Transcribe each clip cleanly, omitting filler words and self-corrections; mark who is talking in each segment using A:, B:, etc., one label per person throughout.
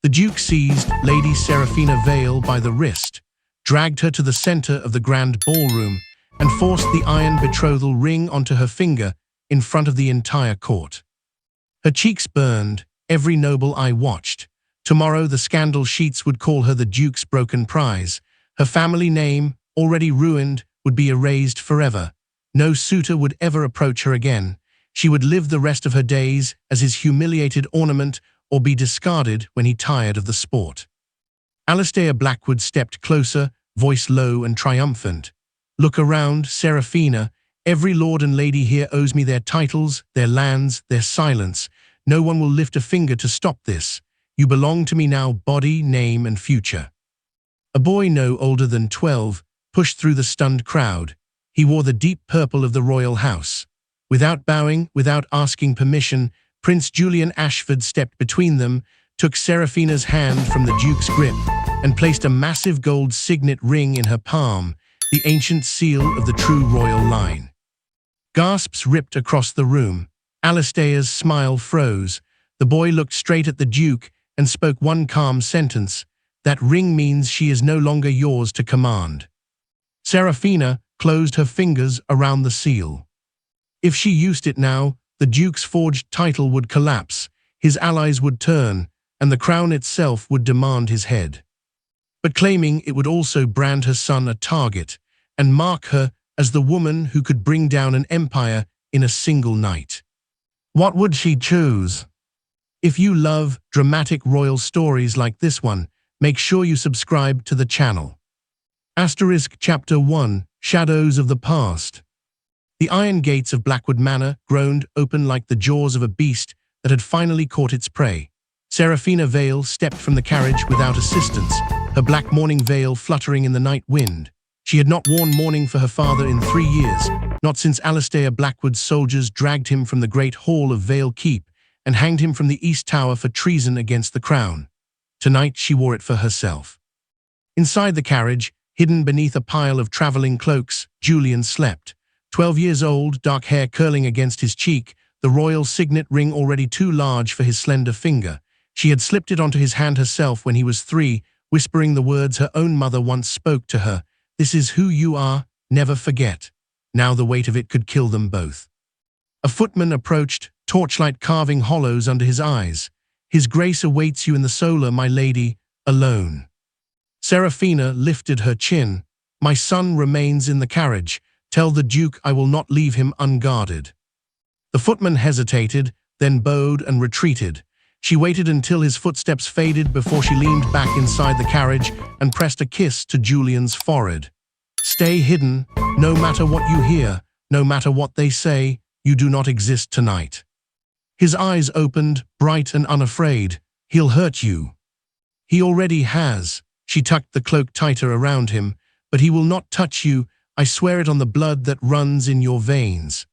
A: The Duke seized Lady Seraphina Vale by the wrist, dragged her to the center of the grand ballroom, and forced the iron betrothal ring onto her finger in front of the entire court. Her cheeks burned, every noble eye watched. Tomorrow the scandal sheets would call her the Duke's broken prize. Her family name, already ruined, would be erased forever. No suitor would ever approach her again. She would live the rest of her days as his humiliated ornament or be discarded when he tired of the sport. Alistair Blackwood stepped closer, voice low and triumphant. Look around, Seraphina. Every lord and lady here owes me their titles, their lands, their silence. No one will lift a finger to stop this. You belong to me now, body, name, and future. A boy no older than 12 pushed through the stunned crowd. He wore the deep purple of the royal house. Without bowing, without asking permission, Prince Julian Ashford stepped between them, took Seraphina's hand from the Duke's grip, and placed a massive gold signet ring in her palm, the ancient seal of the true royal line. Gasps ripped across the room. Alistair's smile froze. The boy looked straight at the Duke and spoke one calm sentence. That ring means she is no longer yours to command. Seraphina closed her fingers around the seal. If she used it now, the Duke's forged title would collapse, his allies would turn, and the crown itself would demand his head. But claiming it would also brand her son a target and mark her as the woman who could bring down an empire in a single night. What would she choose? If you love dramatic royal stories like this one, make sure you subscribe to the channel. Chapter 1, Shadows of the Past. The iron gates of Blackwood Manor groaned open like the jaws of a beast that had finally caught its prey. Seraphina Vale stepped from the carriage without assistance, her black mourning veil fluttering in the night wind. She had not worn mourning for her father in 3 years, not since Alistair Blackwood's soldiers dragged him from the great hall of Vale Keep and hanged him from the East Tower for treason against the crown. Tonight she wore it for herself. Inside the carriage, hidden beneath a pile of traveling cloaks, Julian slept. 12 years old, dark hair curling against his cheek, the royal signet ring already too large for his slender finger. She had slipped it onto his hand herself when he was 3, whispering the words her own mother once spoke to her. This is who you are, never forget. Now the weight of it could kill them both. A footman approached, torchlight carving hollows under his eyes. His grace awaits you in the solar, my lady, alone. Seraphina lifted her chin. My son remains in the carriage. Tell the Duke I will not leave him unguarded. The footman hesitated, then bowed and retreated. She waited until his footsteps faded before she leaned back inside the carriage and pressed a kiss to Julian's forehead. Stay hidden, no matter what you hear, no matter what they say, you do not exist tonight. His eyes opened, bright and unafraid. He'll hurt you. He already has. She tucked the cloak tighter around him. But he will not touch you. I swear it on the blood that runs in your veins.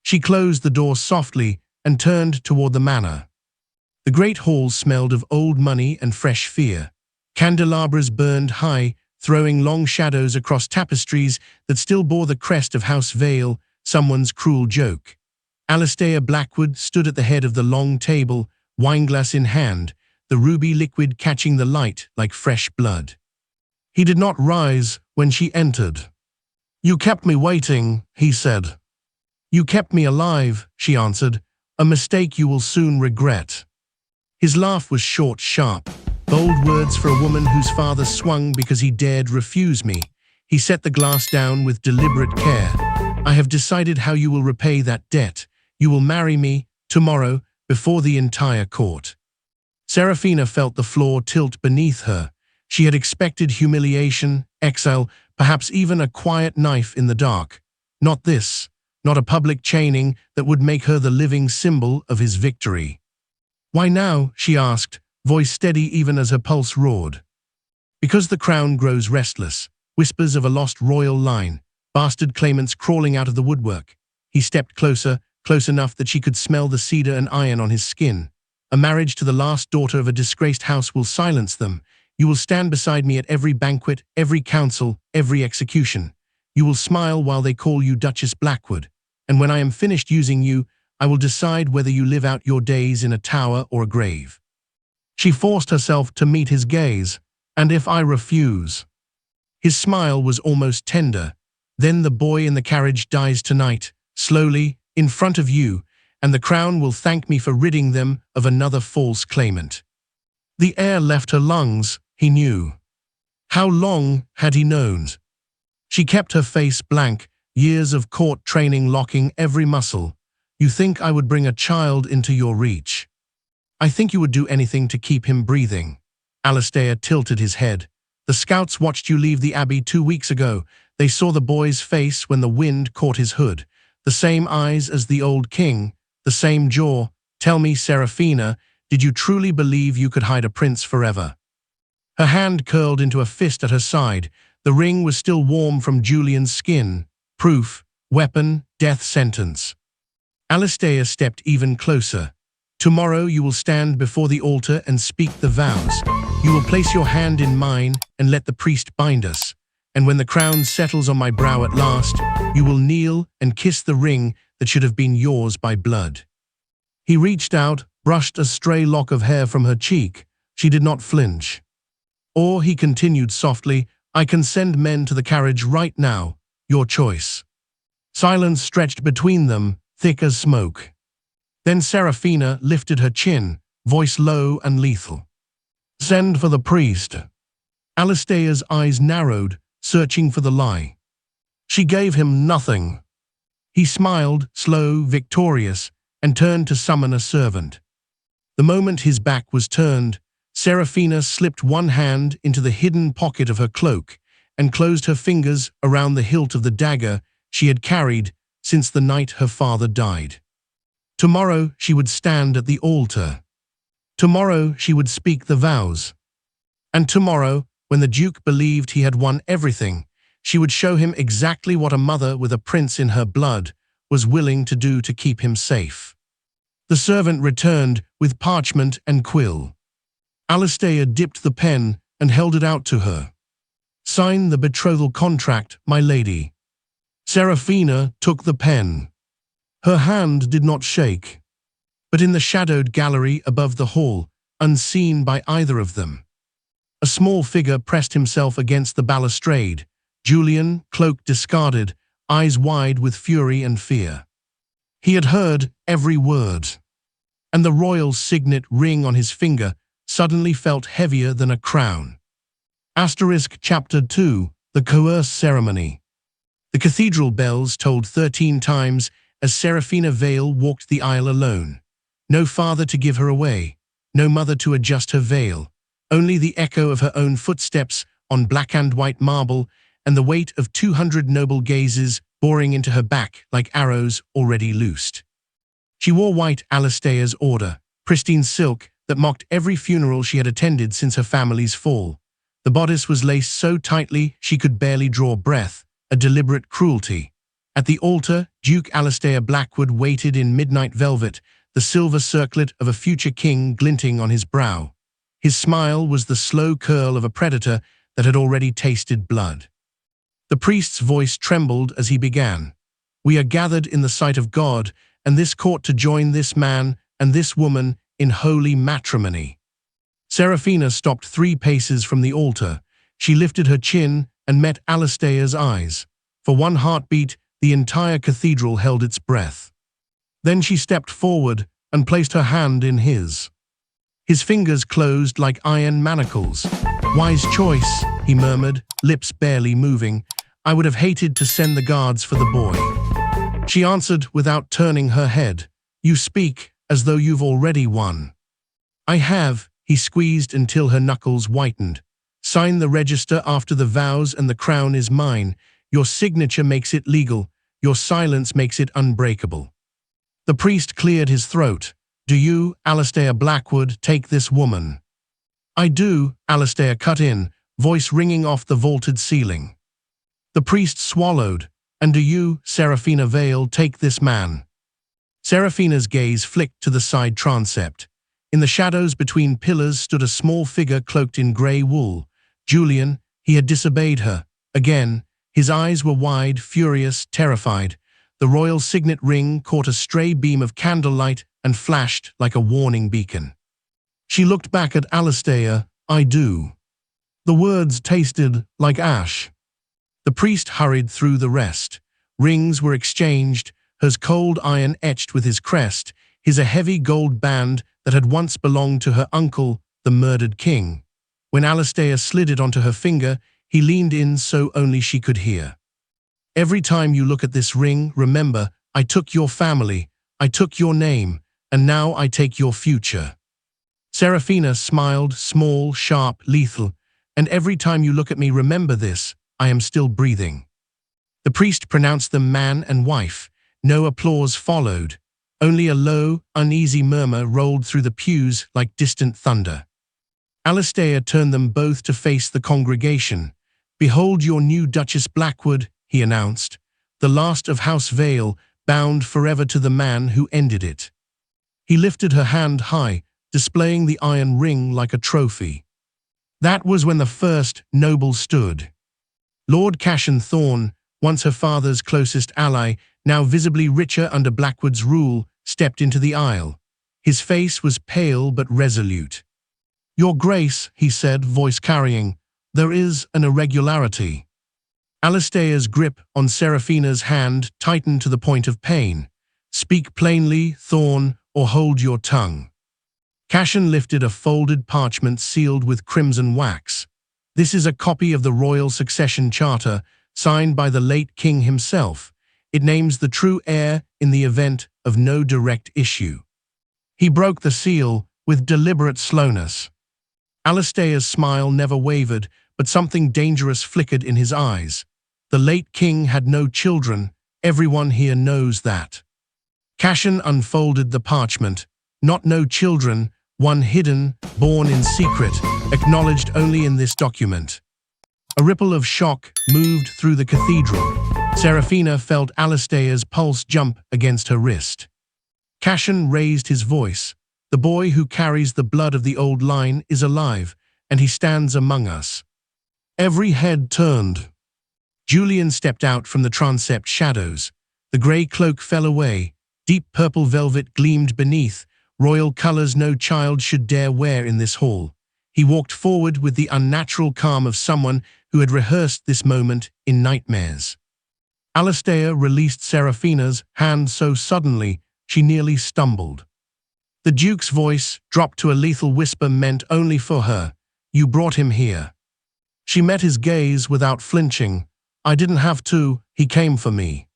A: She closed the door softly and turned toward the manor. The great hall smelled of old money and fresh fear. Candelabras burned high, throwing long shadows across tapestries that still bore the crest of House Vale, someone's cruel joke. Alistair Blackwood stood at the head of the long table, wineglass in hand, the ruby liquid catching the light like fresh blood. He did not rise when she entered. You kept me waiting, he said. You kept me alive, she answered, a mistake you will soon regret. His laugh was short, sharp, bold words for a woman whose father swung because he dared refuse me. He set the glass down with deliberate care. I have decided how you will repay that debt. You will marry me, tomorrow, before the entire court. Seraphina felt the floor tilt beneath her. She had expected humiliation, exile, perhaps even a quiet knife in the dark. Not this, not a public chaining that would make her the living symbol of his victory. Why now? She asked, voice steady even as her pulse roared. Because the crown grows restless, whispers of a lost royal line, bastard claimants crawling out of the woodwork. He stepped closer, close enough that she could smell the cedar and iron on his skin. A marriage to the last daughter of a disgraced house will silence them. You will stand beside me at every banquet, every council, every execution. You will smile while they call you Duchess Blackwood. And when I am finished using you, I will decide whether you live out your days in a tower or a grave. She forced herself to meet his gaze. "And if I refuse?" His smile was almost tender. "Then the boy in the carriage dies tonight, slowly, in front of you, and the crown will thank me for ridding them of another false claimant." The air left her lungs, he knew. How long had he known? She kept her face blank, years of court training locking every muscle. "You think I would bring a child into your reach? I think you would do anything to keep him breathing." Alistair tilted his head. "The scouts watched you leave the abbey 2 weeks ago. They saw the boy's face when the wind caught his hood. The same eyes as the old king, the same jaw. Tell me, Seraphina, did you truly believe you could hide a prince forever?" Her hand curled into a fist at her side. The ring was still warm from Julian's skin. Proof, weapon, death sentence. Alistair stepped even closer. "Tomorrow you will stand before the altar and speak the vows. You will place your hand in mine and let the priest bind us. And when the crown settles on my brow at last, you will kneel and kiss the ring that should have been yours by blood." He reached out, brushed a stray lock of hair from her cheek. She did not flinch. Or he continued softly, "I can send men to the carriage right now. Your choice." Silence stretched between them, thick as smoke. Then Seraphina lifted her chin, voice low and lethal. "Send for the priest." Alistair's eyes narrowed, searching for the lie. She gave him nothing. He smiled, slow, victorious, and turned to summon a servant. The moment his back was turned, Seraphina slipped one hand into the hidden pocket of her cloak and closed her fingers around the hilt of the dagger she had carried since the night her father died. Tomorrow she would stand at the altar. Tomorrow she would speak the vows. And tomorrow, when the Duke believed he had won everything, she would show him exactly what a mother with a prince in her blood was willing to do to keep him safe. The servant returned with parchment and quill. Alistair dipped the pen and held it out to her. "Sign the betrothal contract, my lady." Seraphina took the pen. Her hand did not shake. But in the shadowed gallery above the hall, unseen by either of them, a small figure pressed himself against the balustrade. Julian, cloak discarded, eyes wide with fury and fear. He had heard every word. And the royal signet ring on his finger suddenly felt heavier than a crown. Chapter 2, The Coerce Ceremony. The cathedral bells tolled 13 times as Seraphina Vale walked the aisle alone. No father to give her away, no mother to adjust her veil, only the echo of her own footsteps on black and white marble and the weight of 200 noble gazes boring into her back like arrows already loosed. She wore white Alistair's order, pristine silk that mocked every funeral she had attended since her family's fall. The bodice was laced so tightly she could barely draw breath, a deliberate cruelty. At the altar, Duke Alistair Blackwood waited in midnight velvet, the silver circlet of a future king glinting on his brow. His smile was the slow curl of a predator that had already tasted blood. The priest's voice trembled as he began. "We are gathered in the sight of God and this court to join this man and this woman in holy matrimony." Seraphina stopped 3 paces from the altar. She lifted her chin and met Alistair's eyes. For one heartbeat, the entire cathedral held its breath. Then she stepped forward and placed her hand in his. His fingers closed like iron manacles. "Wise choice," he murmured, lips barely moving. "I would have hated to send the guards for the boy." She answered without turning her head. "You speak as though you've already won." "I have," he squeezed until her knuckles whitened. "Sign the register after the vows and the crown is mine. Your signature makes it legal. Your silence makes it unbreakable." The priest cleared his throat. "Do you, Alistair Blackwood, take this woman?" "I do," Alistair cut in, voice ringing off the vaulted ceiling. The priest swallowed. "And do you, Seraphina Vale, take this man?" Seraphina's gaze flicked to the side transept. In the shadows between pillars stood a small figure cloaked in grey wool. Julian, he had disobeyed her. Again, his eyes were wide, furious, terrified. The royal signet ring caught a stray beam of candlelight and flashed like a warning beacon. She looked back at Alistair. "I do." The words tasted like ash. The priest hurried through the rest. Rings were exchanged, hers cold iron etched with his crest, his a heavy gold band that had once belonged to her uncle, the murdered king. When Alistair slid it onto her finger, he leaned in so only she could hear. "Every time you look at this ring, remember, I took your family, I took your name, and now I take your future." Seraphina smiled, small, sharp, lethal. "And every time you look at me, remember this, I am still breathing." The priest pronounced them man and wife. No applause followed. Only a low, uneasy murmur rolled through the pews like distant thunder. Alistair turned them both to face the congregation. "Behold your new Duchess Blackwood," he announced, "the last of House Vale, bound forever to the man who ended it." He lifted her hand high, displaying the iron ring like a trophy. That was when the first noble stood. Lord Cashen Thorne, once her father's closest ally, now visibly richer under Blackwood's rule, stepped into the aisle. His face was pale but resolute. "Your Grace," he said, voice carrying, "there is an irregularity." Alistair's grip on Seraphina's hand tightened to the point of pain. "Speak plainly, Thorne, or hold your tongue." Cashen lifted a folded parchment sealed with crimson wax. "This is a copy of the Royal Succession Charter, signed by the late king himself. It names the true heir in the event of no direct issue." He broke the seal with deliberate slowness. Alistair's smile never wavered, but something dangerous flickered in his eyes. The late king had no children. Everyone here knows that. Cashen unfolded the parchment. "Not no children, one hidden, born in secret, acknowledged only in this document." A ripple of shock moved through the cathedral. Seraphina felt Alistair's pulse jump against her wrist. Cashen raised his voice. "The boy who carries the blood of the old line is alive, and he stands among us." Every head turned. Julian stepped out from the transept shadows. The grey cloak fell away. Deep purple velvet gleamed beneath, royal colors no child should dare wear in this hall. He walked forward with the unnatural calm of someone who had rehearsed this moment in nightmares. Alistair released Seraphina's hand so suddenly she nearly stumbled. The Duke's voice, dropped to a lethal whisper meant only for her, "You brought him here." She met his gaze without flinching. "I didn't have to, he came for me."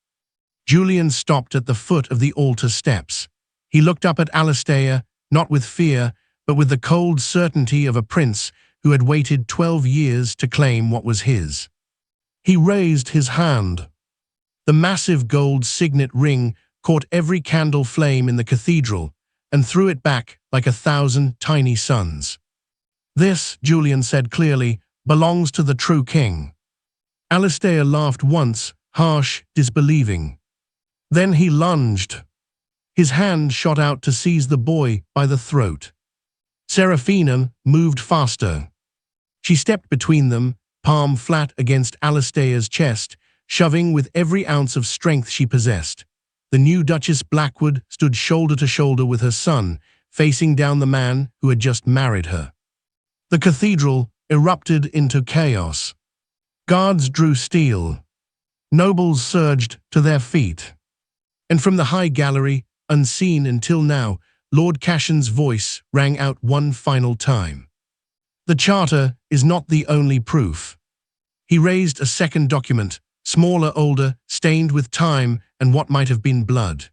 A: Julian stopped at the foot of the altar steps. He looked up at Alistair, not with fear, but with the cold certainty of a prince who had waited 12 years to claim what was his. He raised his hand. The massive gold signet ring caught every candle flame in the cathedral and threw it back like 1,000 tiny suns. "This," Julian said clearly, "belongs to the true king." Alistair laughed once, harsh, disbelieving. Then he lunged. His hand shot out to seize the boy by the throat. Seraphina moved faster. She stepped between them, palm flat against Alistair's chest, shoving with every ounce of strength she possessed. The new Duchess Blackwood stood shoulder to shoulder with her son, facing down the man who had just married her. The cathedral erupted into chaos. Guards drew steel. Nobles surged to their feet. And from the high gallery, unseen until now, Lord Cashen's voice rang out one final time. "The charter is not the only proof." He raised a second document, smaller, older, stained with time and what might have been blood.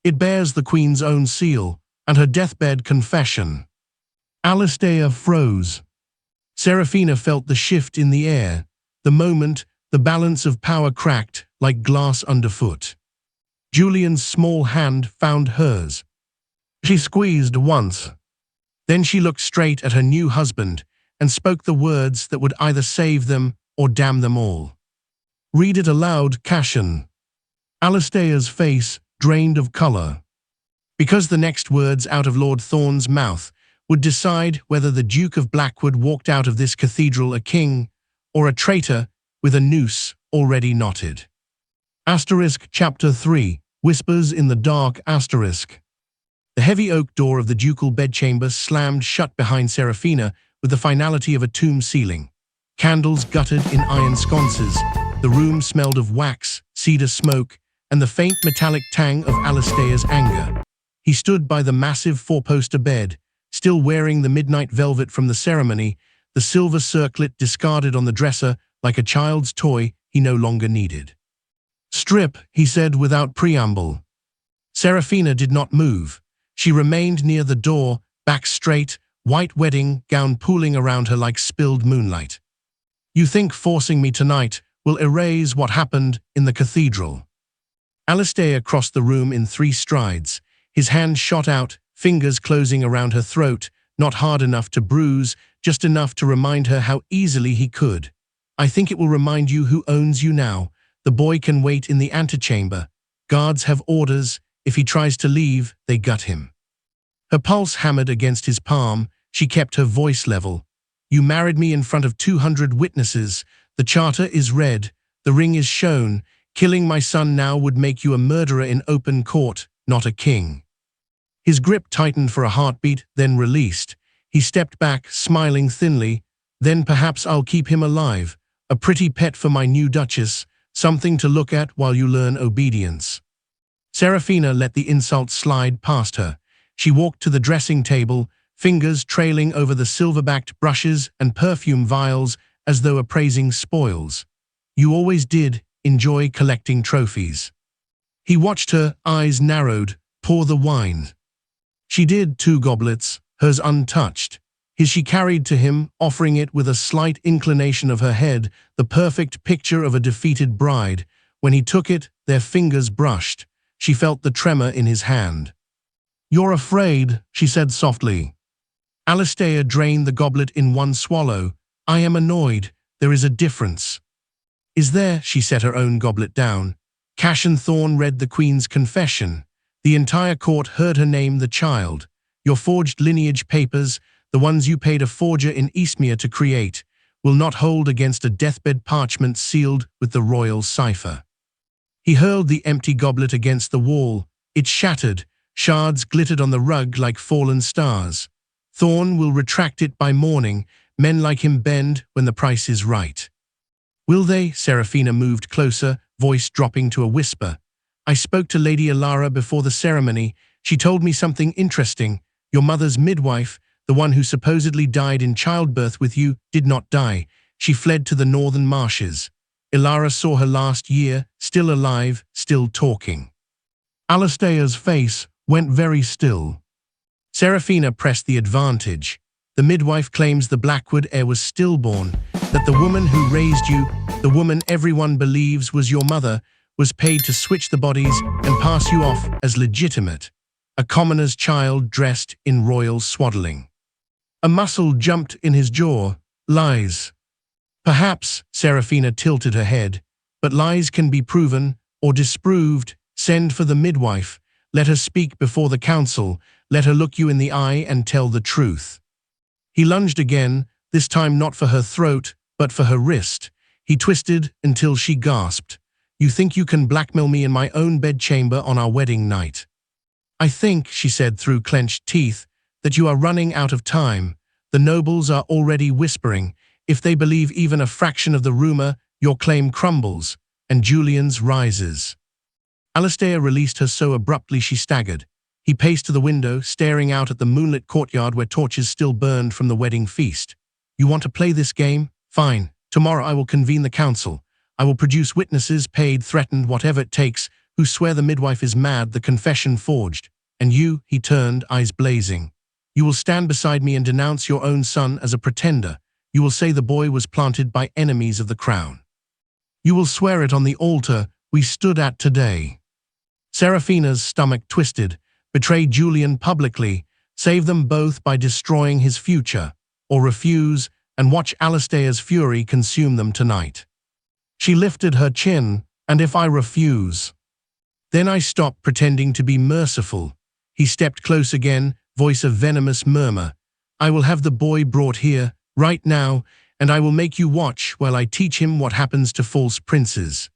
A: It bears the Queen's own seal and her deathbed confession. Alistair froze. Seraphina felt the shift in the air. The moment, the balance of power cracked like glass underfoot. Julian's small hand found hers. She squeezed once. Then she looked straight at her new husband and spoke the words that would either save them or damn them all. "Read it aloud, Cashen." Alistair's face drained of color. Because the next words out of Lord Thorne's mouth would decide whether the Duke of Blackwood walked out of this cathedral a king or a traitor with a noose already knotted. Chapter 3, Whispers in the Dark. The heavy oak door of the ducal bedchamber slammed shut behind Seraphina with the finality of a tomb ceiling. Candles guttered in iron sconces, the room smelled of wax, cedar smoke, and the faint metallic tang of Alistair's anger. He stood by the massive four-poster bed, still wearing the midnight velvet from the ceremony, the silver circlet discarded on the dresser like a child's toy he no longer needed. "Strip," he said without preamble. Seraphina did not move. She remained near the door, back straight, white wedding gown pooling around her like spilled moonlight. "You think forcing me tonight will erase what happened in the cathedral?" Alistair crossed the room in 3 strides. His hand shot out, fingers closing around her throat, not hard enough to bruise, just enough to remind her how easily he could. "I think it will remind you who owns you now. The boy can wait in the antechamber. Guards have orders. If he tries to leave, they gut him." Her pulse hammered against his palm. She kept her voice level. "You married me in front of 200 witnesses. The charter is read. The ring is shown. Killing my son now would make you a murderer in open court, not a king." His grip tightened for a heartbeat, then released. He stepped back, smiling thinly. "Then perhaps I'll keep him alive. A pretty pet for my new Duchess, something to look at while you learn obedience." Seraphina let the insult slide past her. She walked to the dressing table, fingers trailing over the silver-backed brushes and perfume vials as though appraising spoils. "You always did enjoy collecting trophies." He watched her, eyes narrowed, pour the wine. She did 2 goblets, hers untouched. His she carried to him, offering it with a slight inclination of her head, the perfect picture of a defeated bride. When he took it, their fingers brushed. She felt the tremor in his hand. "You're afraid," she said softly. Alistair drained the goblet in 1 swallow. "I am annoyed. There is a difference." "Is there?" She set her own goblet down. Cash and Thorn read the Queen's confession. The entire court heard her name the child. "Your forged lineage papers, the ones you paid a forger in Eastmere to create, will not hold against a deathbed parchment sealed with the royal cipher." He hurled the empty goblet against the wall. It shattered. Shards glittered on the rug like fallen stars. "Thorn will retract it by morning. Men like him bend when the price is right." "Will they?" Seraphina moved closer, voice dropping to a whisper. "I spoke to Lady Alara before the ceremony. She told me something interesting. Your mother's midwife, the one who supposedly died in childbirth with you, did not die. She fled to the northern marshes. Alara saw her last year, still alive, still talking." Alistair's face went very still. Seraphina pressed the advantage. "The midwife claims the Blackwood heir was stillborn, that the woman who raised you, the woman everyone believes was your mother, was paid to switch the bodies and pass you off as legitimate. A commoner's child dressed in royal swaddling." A muscle jumped in his jaw. "Lies." "Perhaps," Seraphina tilted her head, "but lies can be proven or disproved. Send for the midwife. Let her speak before the council. Let her look you in the eye and tell the truth." He lunged again, this time not for her throat, but for her wrist. He twisted until she gasped. "You think you can blackmail me in my own bedchamber on our wedding night?" "I think," she said through clenched teeth, "that you are running out of time. The nobles are already whispering. If they believe even a fraction of the rumor, your claim crumbles, and Julian's rises." Alistair released her so abruptly she staggered. He paced to the window, staring out at the moonlit courtyard where torches still burned from the wedding feast. "You want to play this game? Fine. Tomorrow I will convene the council. I will produce witnesses, paid, threatened, whatever it takes, who swear the midwife is mad, the confession forged. And you," he turned, eyes blazing, "you will stand beside me and denounce your own son as a pretender. You will say the boy was planted by enemies of the crown. You will swear it on the altar we stood at today." Seraphina's stomach twisted. Betray Julian publicly, save them both by destroying his future, or refuse and watch Alistair's fury consume them tonight. She lifted her chin. "And if I refuse?" "Then I stop pretending to be merciful." He stepped close again, voice a venomous murmur. "I will have the boy brought here, right now, and I will make you watch while I teach him what happens to false princes."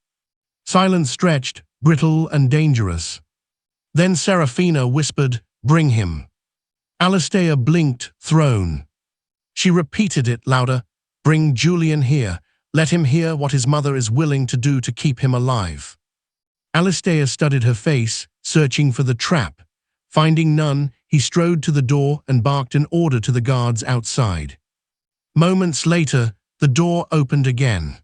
A: Silence stretched, brittle and dangerous. Then Seraphina whispered, Bring him. Alistair blinked, thrown. She repeated it louder. Bring Julian here. Let him hear what his mother is willing to do to keep him alive. Alistair studied her face, searching for the trap. Finding none, he strode to the door and barked an order to the guards outside. Moments later, the door opened again.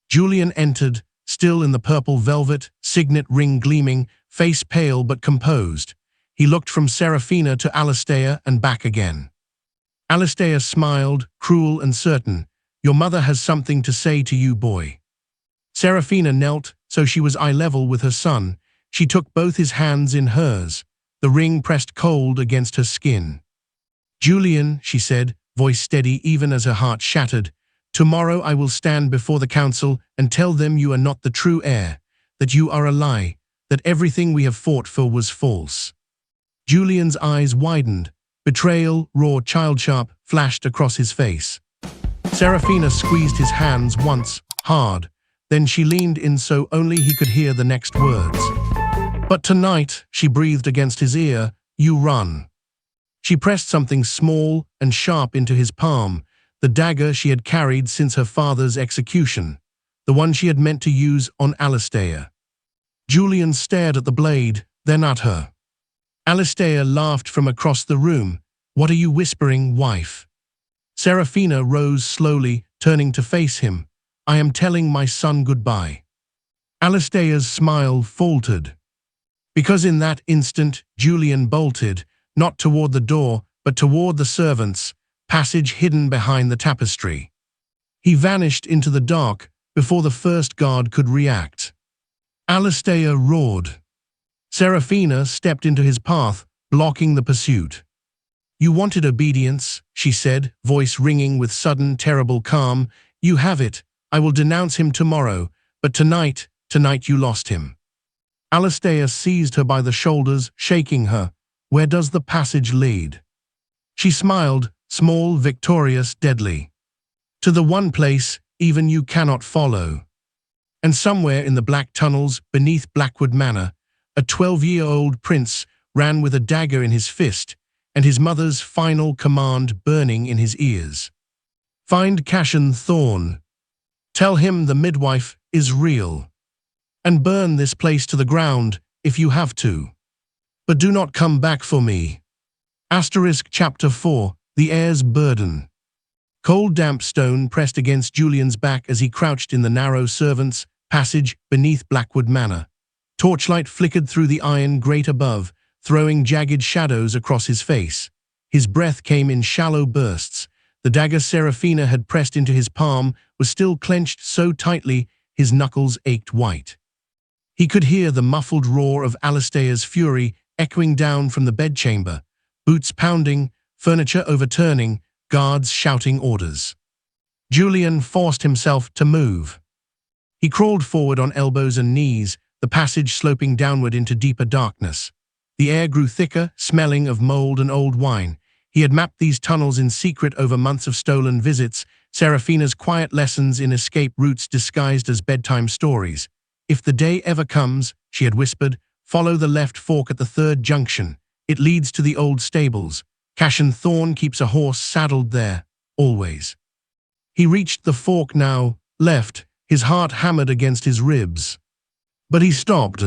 A: Julian entered, still in the purple velvet, signet ring gleaming, face pale but composed. He looked from Seraphina to Alistair and back again. Alistair smiled, cruel and certain. Your mother has something to say to you, boy. Seraphina knelt, so she was eye level with her son. She took both his hands in hers. The ring pressed cold against her skin. Julian, she said, voice steady even as her heart shattered, tomorrow I will stand before the council and tell them you are not the true heir, that you are a lie, that everything we have fought for was false. Julian's eyes widened. Betrayal, raw child-sharp, flashed across his face. Seraphina squeezed his hands once, hard. Then she leaned in so only he could hear the next words. But tonight, she breathed against his ear, you run. She pressed something small and sharp into his palm, the dagger she had carried since her father's execution, the one she had meant to use on Alistair. Julian stared at the blade, then at her. Alistair laughed from across the room. What are you whispering, wife? Seraphina rose slowly, turning to face him. I am telling my son goodbye. Alistair's smile faltered. Because in that instant, Julian bolted, not toward the door, but toward the servants' passage hidden behind the tapestry. He vanished into the dark before the first guard could react. Alistair roared. Seraphina stepped into his path, blocking the pursuit. You wanted obedience, she said, voice ringing with sudden, terrible calm. You have it. I will denounce him tomorrow, but tonight you lost him. Alistair seized her by the shoulders, shaking her. Where does the passage lead? She smiled, small, victorious, deadly. To the one place even you cannot follow. And somewhere in the black tunnels beneath Blackwood Manor, a 12-year-old prince ran with a dagger in his fist and his mother's final command burning in his ears. Find Cashen Thorne. Tell him the midwife is real. And burn this place to the ground if you have to. But do not come back for me. Chapter 4, The Heir's Burden. Cold damp stone pressed against Julian's back as he crouched in the narrow servants' passage beneath Blackwood Manor. Torchlight flickered through the iron grate above, throwing jagged shadows across his face. His breath came in shallow bursts. The dagger Seraphina had pressed into his palm was still clenched so tightly his knuckles ached white. He could hear the muffled roar of Alistair's fury echoing down from the bedchamber, boots pounding, furniture overturning, guards shouting orders. Julian forced himself to move. He crawled forward on elbows and knees, the passage sloping downward into deeper darkness. The air grew thicker, smelling of mold and old wine. He had mapped these tunnels in secret over months of stolen visits, Seraphina's quiet lessons in escape routes disguised as bedtime stories. If the day ever comes, she had whispered, follow the left fork at the third junction. It leads to the old stables. Cashen Thorne keeps a horse saddled there, always. He reached the fork now, left, his heart hammered against his ribs. But he stopped.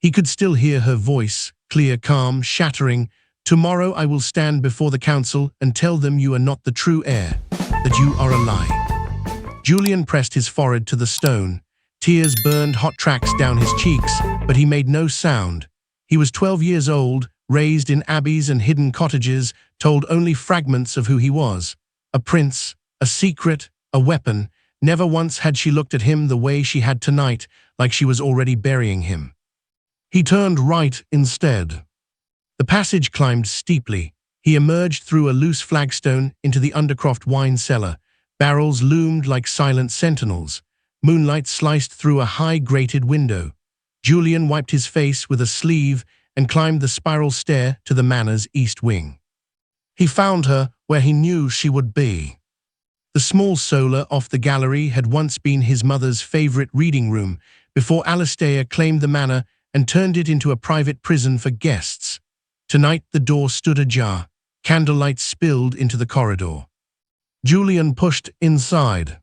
A: He could still hear her voice, clear, calm, shattering. Tomorrow I will stand before the council and tell them you are not the true heir, that you are a lie. Julian pressed his forehead to the stone. Tears burned hot tracks down his cheeks, but he made no sound. He was 12 years old, raised in abbeys and hidden cottages, told only fragments of who he was. A prince, a secret, a weapon. Never once had she looked at him the way she had tonight, like she was already burying him. He turned right instead. The passage climbed steeply. He emerged through a loose flagstone into the Undercroft wine cellar. Barrels loomed like silent sentinels. Moonlight sliced through a high grated window. Julian wiped his face with a sleeve and climbed the spiral stair to the manor's east wing. He found her where he knew she would be. The small solar off the gallery had once been his mother's favorite reading room before Alistair claimed the manor and turned it into a private prison for guests. Tonight the door stood ajar. Candlelight spilled into the corridor. Julian pushed inside.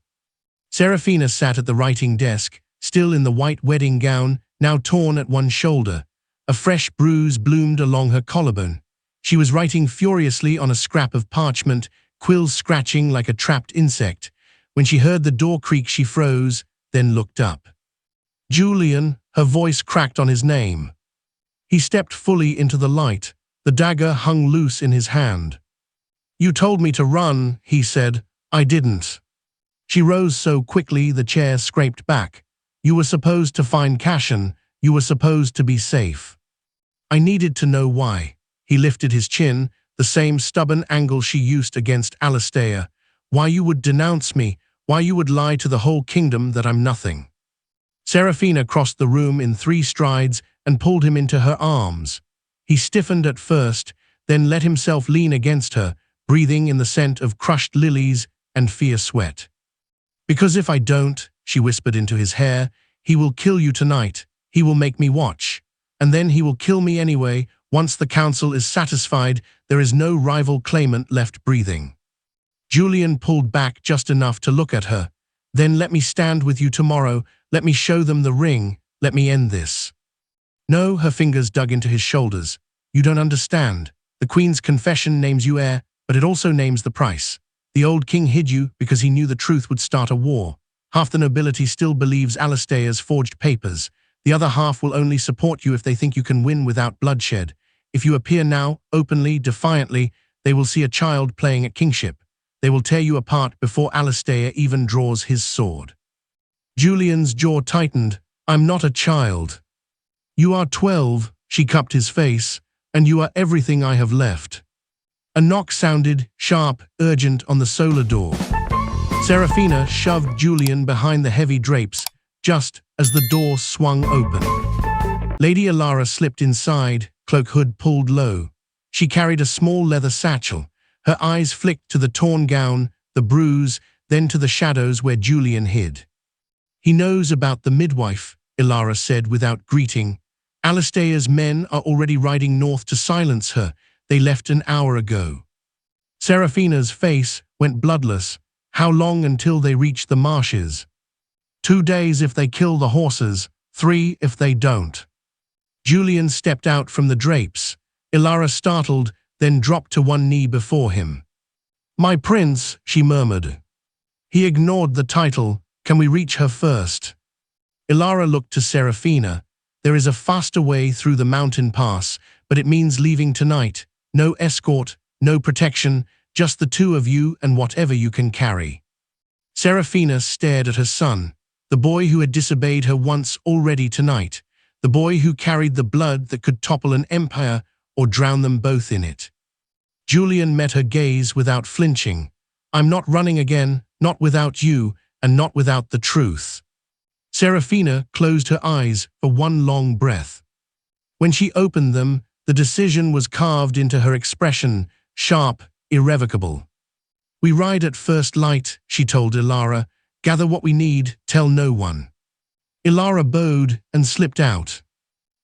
A: Seraphina sat at the writing desk, still in the white wedding gown, now torn at one shoulder. A fresh bruise bloomed along her collarbone. She was writing furiously on a scrap of parchment, quills scratching like a trapped insect. When she heard the door creak, she froze, then looked up. Julian, her voice cracked on his name. He stepped fully into the light. The dagger hung loose in his hand. "You told me to run," he said. "I didn't." She rose so quickly the chair scraped back. "You were supposed to find Cashin. You were supposed to be safe." "I needed to know why." He lifted his chin, the same stubborn angle she used against Alistair. "Why you would denounce me, why you would lie to the whole kingdom that I'm nothing." Seraphina crossed the room in 3 strides and pulled him into her arms. He stiffened at first, then let himself lean against her, breathing in the scent of crushed lilies and fierce sweat. "Because if I don't," she whispered into his hair, "he will kill you tonight. He will make me watch. And then he will kill me anyway. Once the council is satisfied, there is no rival claimant left breathing." Julian pulled back just enough to look at her. "Then let me stand with you tomorrow. Let me show them the ring. Let me end this." "No," her fingers dug into his shoulders. "You don't understand. The Queen's confession names you heir, but it also names the price. The old king hid you because he knew the truth would start a war. Half the nobility still believes Alistair's forged papers. The other half will only support you if they think you can win without bloodshed. If you appear now, openly, defiantly, they will see a child playing at kingship. They will tear you apart before Alistair even draws his sword." Julian's jaw tightened. "I'm not a child." "You are 12, she cupped his face, "and you are everything I have left." A knock sounded, sharp, urgent, on the solar door. Seraphina shoved Julian behind the heavy drapes, just as the door swung open. Lady Alara slipped inside, cloak hood pulled low. She carried a small leather satchel. Her eyes flicked to the torn gown, the bruise, then to the shadows where Julian hid. "He knows about the midwife," Alara said without greeting. "Alistair's men are already riding north to silence her. They left an hour ago." Seraphina's face went bloodless. "How long until they reach the marshes?" 2 days if they kill the horses, 3 if they don't." Julian stepped out from the drapes. Alara startled, then dropped to one knee before him. "My prince," she murmured. He ignored the title. "Can we reach her first?" Alara looked to Seraphina. "There is a faster way through the mountain pass, but it means leaving tonight. No escort, no protection, just the 2 of you and whatever you can carry." Seraphina stared at her son, the boy who had disobeyed her once already tonight, the boy who carried the blood that could topple an empire or drown them both in it. Julian met her gaze without flinching. "I'm not running again, not without you, and not without the truth." Seraphina closed her eyes for one long breath. When she opened them, the decision was carved into her expression, sharp, irrevocable. "We ride at first light," she told Alara. "Gather what we need, tell no one." Alara bowed and slipped out.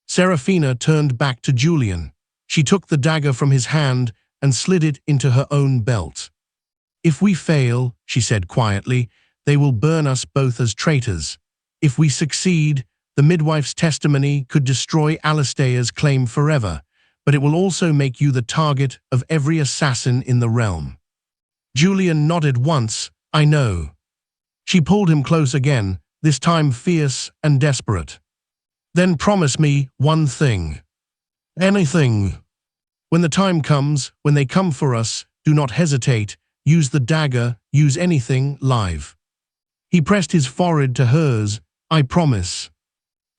A: Seraphina turned back to Julian. She took the dagger from his hand and slid it into her own belt. "If we fail," she said quietly, "they will burn us both as traitors. If we succeed, the midwife's testimony could destroy Alistair's claim forever, but it will also make you the target of every assassin in the realm." Julian nodded once. "I know." She pulled him close again, this time fierce and desperate. "Then promise me one thing." "Anything." "When the time comes, when they come for us, do not hesitate. Use the dagger, use anything live." He pressed his forehead to hers. "I promise."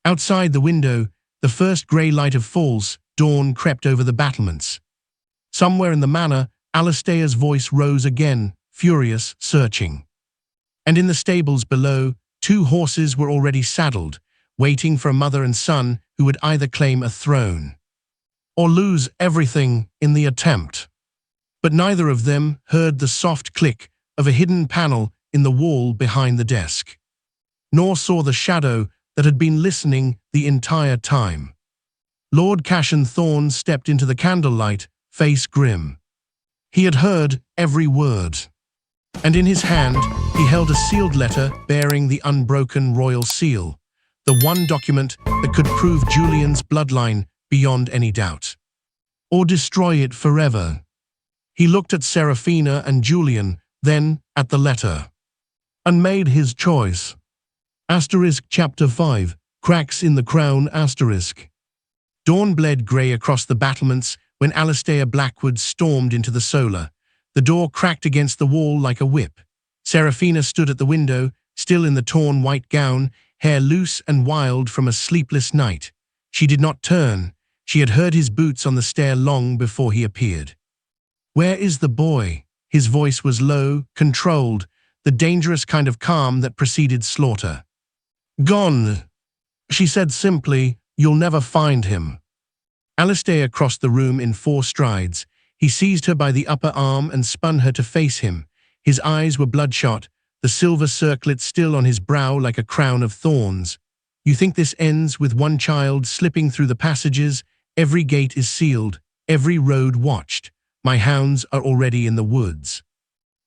A: Outside the window, the first grey light of false dawn crept over the battlements. Somewhere in the manor, Alistair's voice rose again, furious, searching. And in the stables below, 2 horses were already saddled, waiting for a mother and son who would either claim a throne or lose everything in the attempt. But neither of them heard the soft click of a hidden panel in the wall behind the desk, nor saw the shadow that had been listening the entire time. Lord Cashan Thorne stepped into the candlelight, face grim. He had heard every word. And in his hand, he held a sealed letter bearing the unbroken royal seal, the one document that could prove Julian's bloodline beyond any doubt. Or destroy it forever. He looked at Seraphina and Julian, then at the letter. And made his choice. Chapter 5, Cracks in the Crown. Dawn bled grey across the battlements when Alistair Blackwood stormed into the solar. The door cracked against the wall like a whip. Seraphina stood at the window, still in the torn white gown, hair loose and wild from a sleepless night. She did not turn. She had heard his boots on the stair long before he appeared. "Where is the boy?" His voice was low, controlled, the dangerous kind of calm that preceded slaughter. "Gone," she said simply. "You'll never find him." Alistair crossed the room in 4 strides. He seized her by the upper arm and spun her to face him. His eyes were bloodshot, the silver circlet still on his brow like a crown of thorns. "You think this ends with one child slipping through the passages? Every gate is sealed, every road watched. My hounds are already in the woods."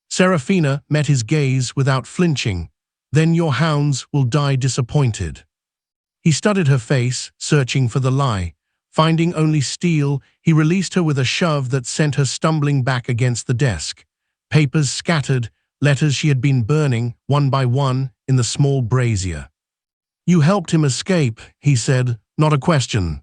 A: Seraphina met his gaze without flinching. "Then your hounds will die disappointed." He studied her face, searching for the lie. Finding only steel, he released her with a shove that sent her stumbling back against the desk. Papers scattered, letters she had been burning, one by one, in the small brazier. "You helped him escape," he said, "not a question."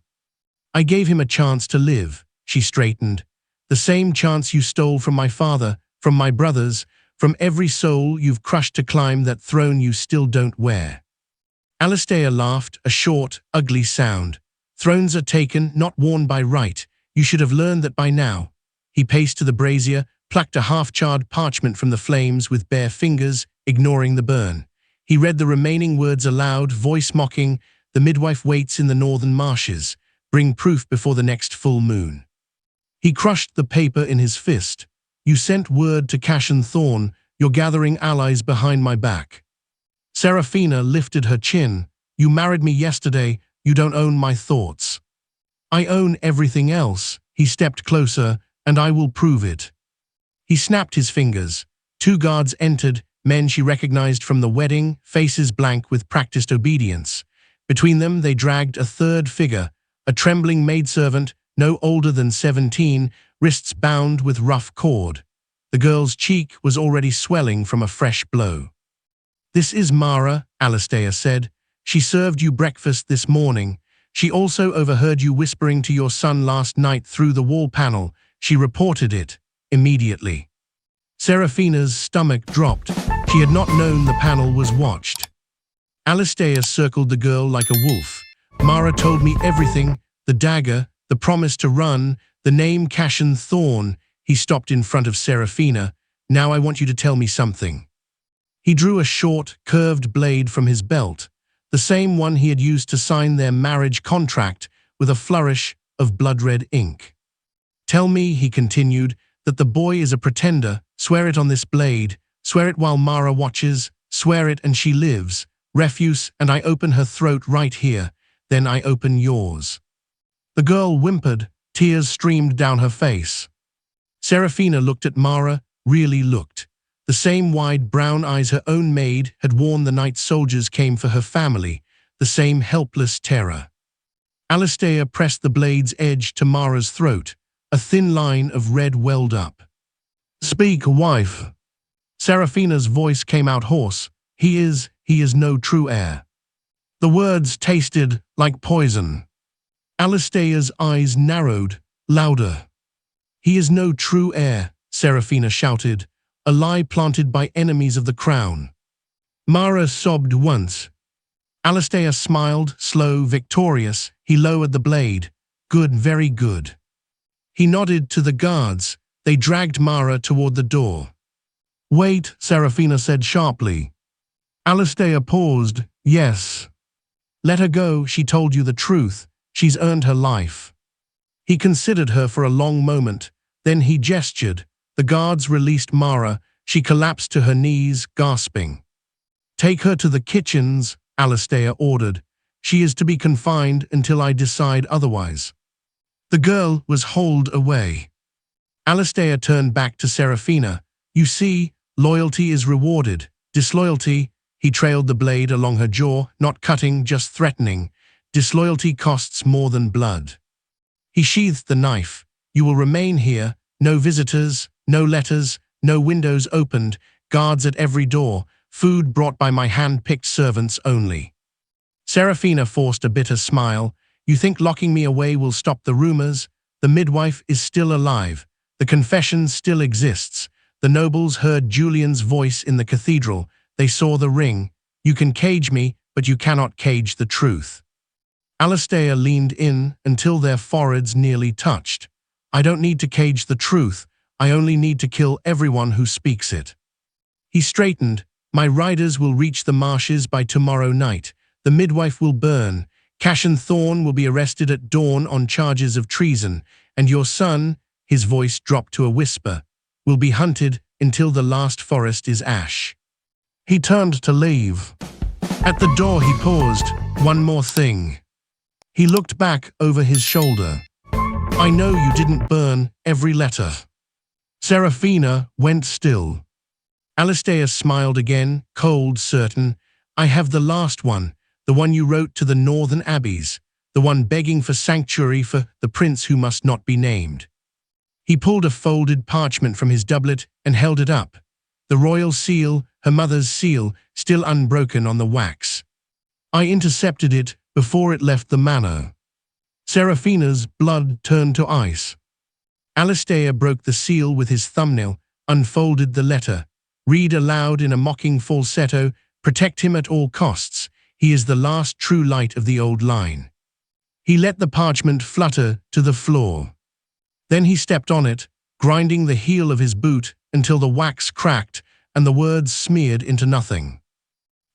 A: "I gave him a chance to live," she straightened. "The same chance you stole from my father, from my brothers, from every soul you've crushed to climb that throne you still don't wear." Alistair laughed, a short, ugly sound. "Thrones are taken, not worn by right. You should have learned that by now." He paced to the brazier, plucked a half-charred parchment from the flames with bare fingers, ignoring the burn. He read the remaining words aloud, voice mocking. "The midwife waits in the northern marshes. Bring proof before the next full moon." He crushed the paper in his fist. "You sent word to Cashan Thorne. You're gathering allies behind my back." Seraphina lifted her chin. "You married me yesterday. You don't own my thoughts." "I own everything else." He stepped closer. "And I will prove it." He snapped his fingers. 2 guards entered, men she recognized from the wedding, faces blank with practiced obedience. Between them they dragged a 3rd figure, a trembling maidservant, no older than 17, wrists bound with rough cord. The girl's cheek was already swelling from a fresh blow. "This is Mara," Alistair said. "She served you breakfast this morning. She also overheard you whispering to your son last night through the wall panel. She reported it immediately." Seraphina's stomach dropped. She had not known the panel was watched. Alistair circled the girl like a wolf. "Mara told me everything, the dagger, the promise to run, the name Cashan Thorne." He stopped in front of Seraphina. "Now I want you to tell me something." He drew a short, curved blade from his belt, the same one he had used to sign their marriage contract, with a flourish of blood-red ink. "Tell me," he continued, "that the boy is a pretender. Swear it on this blade. Swear it while Mara watches. Swear it and she lives. Refuse and I open her throat right here. Then I open yours." The girl whimpered. Tears streamed down her face. Seraphina looked at Mara, really looked. The same wide brown eyes her own maid had worn the night soldiers came for her family, the same helpless terror. Alistair pressed the blade's edge to Mara's throat. A thin line of red welled up. "Speak, wife." Seraphina's voice came out hoarse. He is no true heir." The words tasted like poison. Alistair's eyes narrowed, louder. "He is no true heir," Seraphina shouted. "A lie planted by enemies of the crown." Mara sobbed once. Alistair smiled, slow, victorious. He lowered the blade. "Good, very good." He nodded to the guards. They dragged Mara toward the door. "Wait," Seraphina said sharply. Alistair paused. "Yes." "Let her go. She told you the truth. She's earned her life." He considered her for a long moment. Then he gestured. The guards released Mara. She collapsed to her knees, gasping. "Take her to the kitchens," Alistair ordered. She is to be confined until I decide otherwise." The girl was hauled away. Alistair turned back to Seraphina. "You see, loyalty is rewarded. Disloyalty," he trailed the blade along her jaw, "not cutting, just threatening. Disloyalty costs more than blood." He sheathed the knife. "You will remain here. No visitors, no letters, no windows opened, guards at every door, food brought by my hand-picked servants only." Seraphina forced a bitter smile. "You think locking me away will stop the rumors? The midwife is still alive. The confession still exists. The nobles heard Julian's voice in the cathedral. They saw the ring. You can cage me, but you cannot cage the truth." Alistair leaned in until their foreheads nearly touched. "I don't need to cage the truth. I only need to kill everyone who speaks it." He straightened. "My riders will reach the marshes by tomorrow night. The midwife will burn. Cashen Thorne will be arrested at dawn on charges of treason. And your son," his voice dropped to a whisper, "will be hunted until the last forest is ash." He turned to leave. At the door he paused. "One more thing." He looked back over his shoulder. "I know you didn't burn every letter." Seraphina went still. Alistair smiled again, cold, certain. "I have the last one, the one you wrote to the northern abbeys, the one begging for sanctuary for the prince who must not be named." He pulled a folded parchment from his doublet and held it up. The royal seal, her mother's seal, still unbroken on the wax. "I intercepted it before it left the manor." Seraphina's blood turned to ice. Alistair broke the seal with his thumbnail, unfolded the letter. "Read aloud in a mocking falsetto, protect him at all costs. He is the last true light of the old line." He let the parchment flutter to the floor. Then he stepped on it, grinding the heel of his boot until the wax cracked and the words smeared into nothing.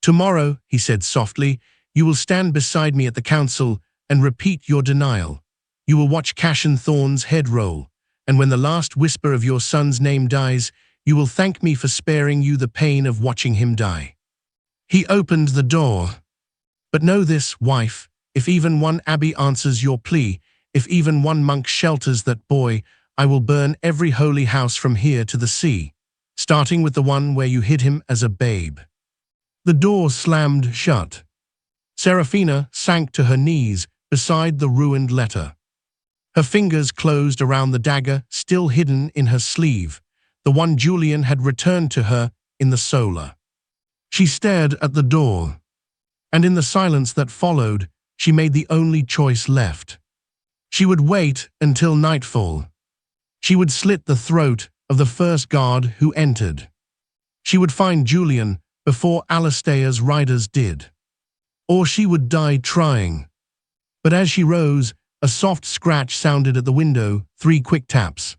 A: "Tomorrow," he said softly, "you will stand beside me at the council and repeat your denial. You will watch Cashen Thorne's head roll, and when the last whisper of your son's name dies, you will thank me for sparing you the pain of watching him die." He opened the door. "But know this, wife, if even one abbey answers your plea, if even one monk shelters that boy, I will burn every holy house from here to the sea, starting with the one where you hid him as a babe." The door slammed shut. Seraphina sank to her knees beside the ruined letter. Her fingers closed around the dagger still hidden in her sleeve, the one Julian had returned to her in the solar. She stared at the door, and in the silence that followed, she made the only choice left. She would wait until nightfall. She would slit the throat of the first guard who entered. She would find Julian before Alistair's riders did. Or she would die trying. But as she rose, a soft scratch sounded at the window, 3 quick taps.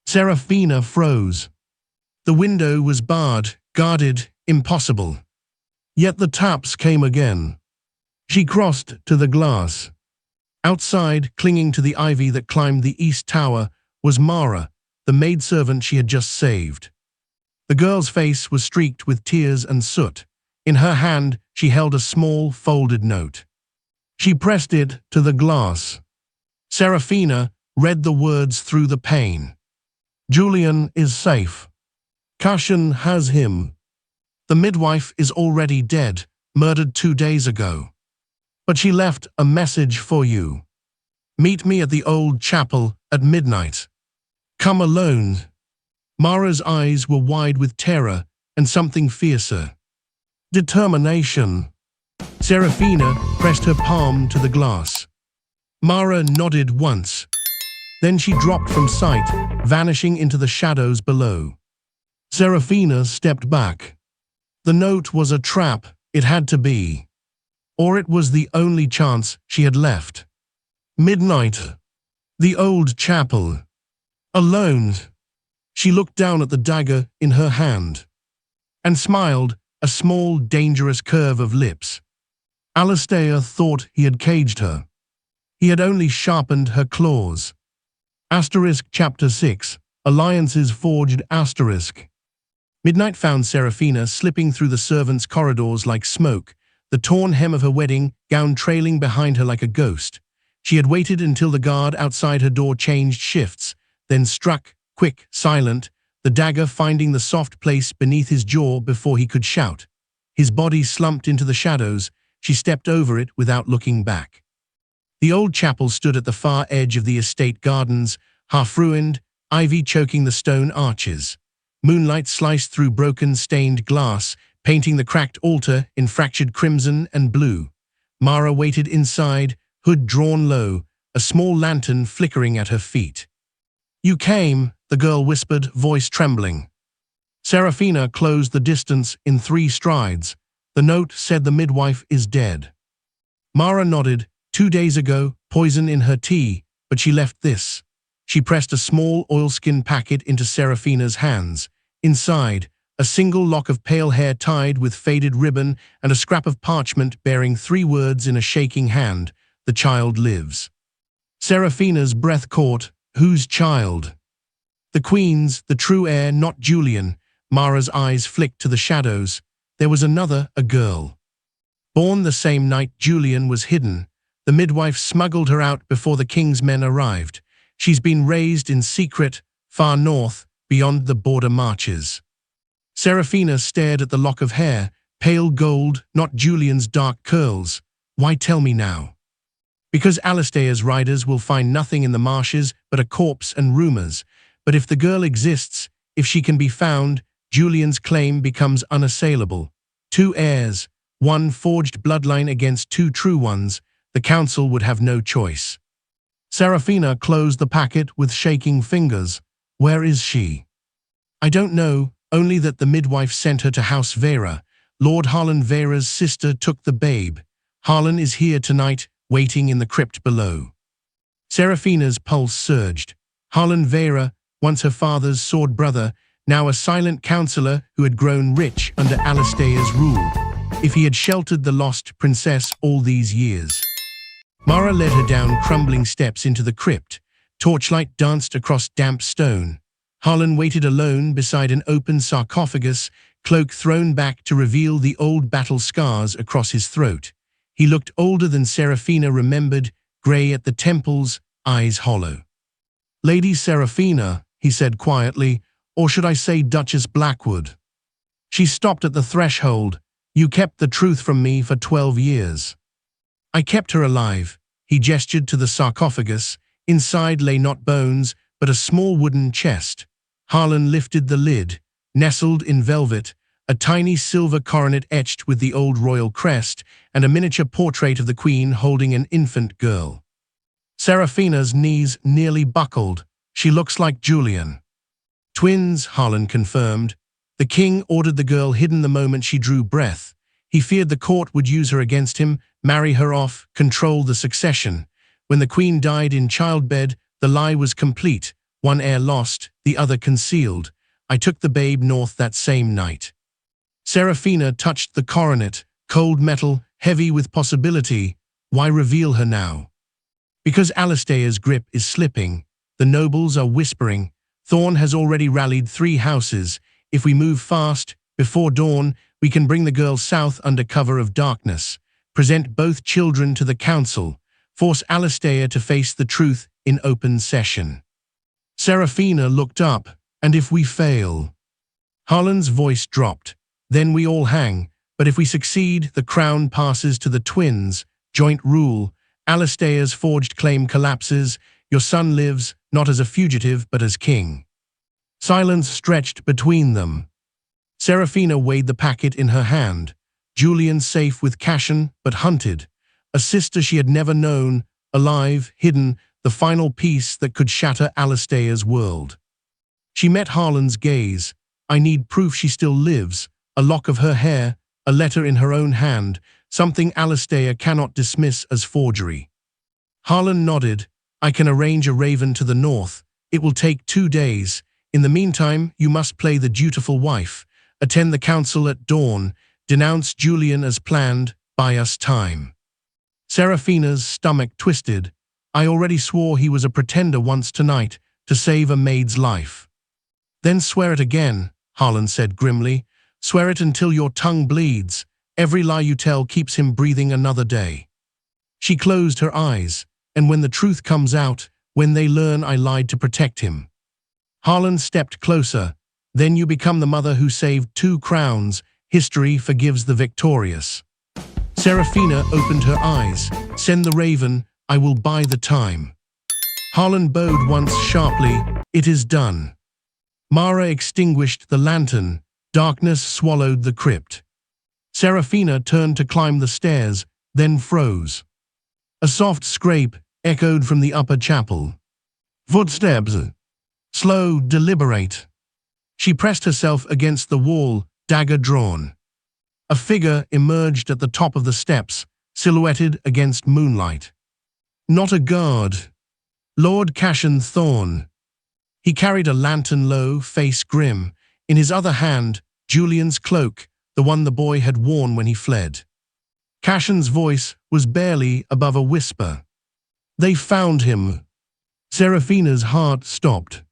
A: Seraphina froze. The window was barred, guarded, impossible. Yet the taps came again. She crossed to the glass. Outside, clinging to the ivy that climbed the east tower, was Mara, the maidservant she had just saved. The girl's face was streaked with tears and soot. In her hand, she held a small, folded note. She pressed it to the glass. Seraphina read the words through the pane. "Julian is safe. Cashen has him. The midwife is already dead, murdered 2 days ago. But she left a message for you. Meet me at the old chapel at midnight. Come alone." Mara's eyes were wide with terror and something fiercer. "Determination." Seraphina pressed her palm to the glass. Mara nodded once. Then she dropped from sight, vanishing into the shadows below. Seraphina stepped back. The note was a trap, it had to be. Or it was the only chance she had left. Midnight. The old chapel. Alone. She looked down at the dagger in her hand. And smiled, a small, dangerous curve of lips. Alistair thought he had caged her. He had only sharpened her claws. Chapter 6. Alliances forged. Midnight found Seraphina slipping through the servants' corridors like smoke, the torn hem of her wedding gown trailing behind her like a ghost. She had waited until the guard outside her door changed shifts, then struck, quick, silent, the dagger finding the soft place beneath his jaw before he could shout. His body slumped into the shadows. She stepped over it without looking back. The old chapel stood at the far edge of the estate gardens, half-ruined, ivy choking the stone arches. Moonlight sliced through broken, stained glass, painting the cracked altar in fractured crimson and blue. Mara waited inside, hood drawn low, a small lantern flickering at her feet. "You came," the girl whispered, voice trembling. Seraphina closed the distance in 3 strides. "The note said the midwife is dead." Mara nodded. 2 days ago, poison in her tea, but she left this. She pressed a small oilskin packet into Seraphina's hands. Inside, a single lock of pale hair tied with faded ribbon and a scrap of parchment bearing 3 words in a shaking hand: "The child lives." Seraphina's breath caught. Whose child? The Queen's, the true heir, not Julian. Mara's eyes flicked to the shadows. There was another, a girl. Born the same night Julian was hidden. The midwife smuggled her out before the king's men arrived. She's been raised in secret, far north, beyond the border marches. Seraphina stared at the lock of hair, pale gold, not Julian's dark curls. Why tell me now? Because Alistair's riders will find nothing in the marshes but a corpse and rumors. But if the girl exists, if she can be found, Julian's claim becomes unassailable. 2 heirs, 1 forged bloodline against 2 true ones. The council would have no choice. Seraphina closed the packet with shaking fingers. Where is she? I don't know, only that the midwife sent her to House Vera. Lord Harlan Vera's sister took the babe. Harlan is here tonight, waiting in the crypt below. Seraphina's pulse surged. Harlan Vera, once her father's sword brother, now a silent counselor who had grown rich under Alistair's rule. If he had sheltered the lost princess all these years. Mara led her down crumbling steps into the crypt. Torchlight danced across damp stone. Harlan waited alone beside an open sarcophagus, cloak thrown back to reveal the old battle scars across his throat. He looked older than Seraphina remembered, grey at the temples, eyes hollow. "Lady Seraphina," he said quietly, "or should I say Duchess Blackwood?" She stopped at the threshold. "You kept the truth from me for 12 years. I kept her alive." He gestured to the sarcophagus. Inside lay not bones, but a small wooden chest. Harlan lifted the lid. Nestled in velvet, a tiny silver coronet etched with the old royal crest, and a miniature portrait of the Queen holding an infant girl. Seraphina's knees nearly buckled. "She looks like Julian." "Twins," Harlan confirmed. The king ordered the girl hidden the moment she drew breath. He feared the court would use her against him, marry her off, control the succession. When the Queen died in childbed, the lie was complete. 1 heir lost, the other concealed. I took the babe north that same night. Seraphina touched the coronet, cold metal, heavy with possibility. Why reveal her now? Because Alistair's grip is slipping. The nobles are whispering. Thorn has already rallied 3 houses. If we move fast, before dawn, we can bring the girl south under cover of darkness. Present both children to the council. Force Alistair to face the truth in open session. Seraphina looked up. "And if we fail?" Harlan's voice dropped. "Then we all hang. But if we succeed, the crown passes to the twins. Joint rule. Alistair's forged claim collapses. Your son lives, not as a fugitive, but as king." Silence stretched between them. Seraphina weighed the packet in her hand. Julian safe with Cashan, but hunted. A sister she had never known, alive, hidden, the final piece that could shatter Alistair's world. She met Harlan's gaze. "I need proof she still lives. A lock of her hair, a letter in her own hand, something Alistair cannot dismiss as forgery." Harlan nodded. "I can arrange a raven to the north. It will take 2 days. In the meantime, you must play the dutiful wife. Attend the council at dawn. Denounce Julian as planned. Buy us time." Seraphina's stomach twisted. "I already swore he was a pretender once tonight, to save a maid's life." "Then swear it again," Harlan said grimly. "Swear it until your tongue bleeds. Every lie you tell keeps him breathing another day. She closed her eyes, and when the truth comes out, when they learn I lied to protect him. Harlan stepped closer. Then you become the mother who saved 2 crowns. History forgives the victorious. Seraphina opened her eyes. Send the raven, I will buy the time. Harlan bowed once sharply. It is done. Mara extinguished the lantern. Darkness swallowed the crypt. Seraphina turned to climb the stairs, then froze. A soft scrape echoed from the upper chapel. Footsteps. Slow, deliberate. She pressed herself against the wall, dagger drawn. A figure emerged at the top of the steps, silhouetted against moonlight. Not a guard. Lord Cashen Thorne. He carried a lantern low, face grim. In his other hand, Julian's cloak, the one the boy had worn when he fled. Cashen's voice was barely above a whisper. They found him. Seraphina's heart stopped.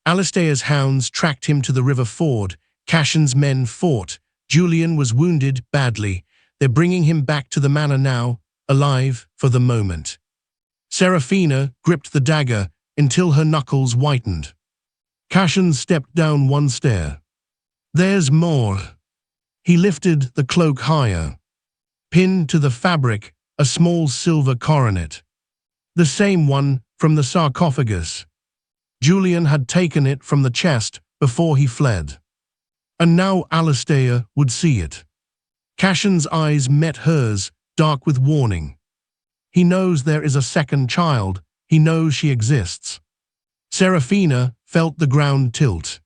A: Alistair's hounds tracked him to the river ford. Cashen's men fought. Julian was wounded badly. They're bringing him back to the manor now, alive for the moment. Seraphina gripped the dagger until her knuckles whitened. Cashen stepped down one stair. There's more. He lifted the cloak higher. Pinned to the fabric, a small silver coronet. The same one from the sarcophagus. Julian had taken it from the chest before he fled. And now Alistair would see it. Cashen's eyes met hers, dark with warning. He knows there is a second child. He knows she exists. Seraphina felt the ground tilt.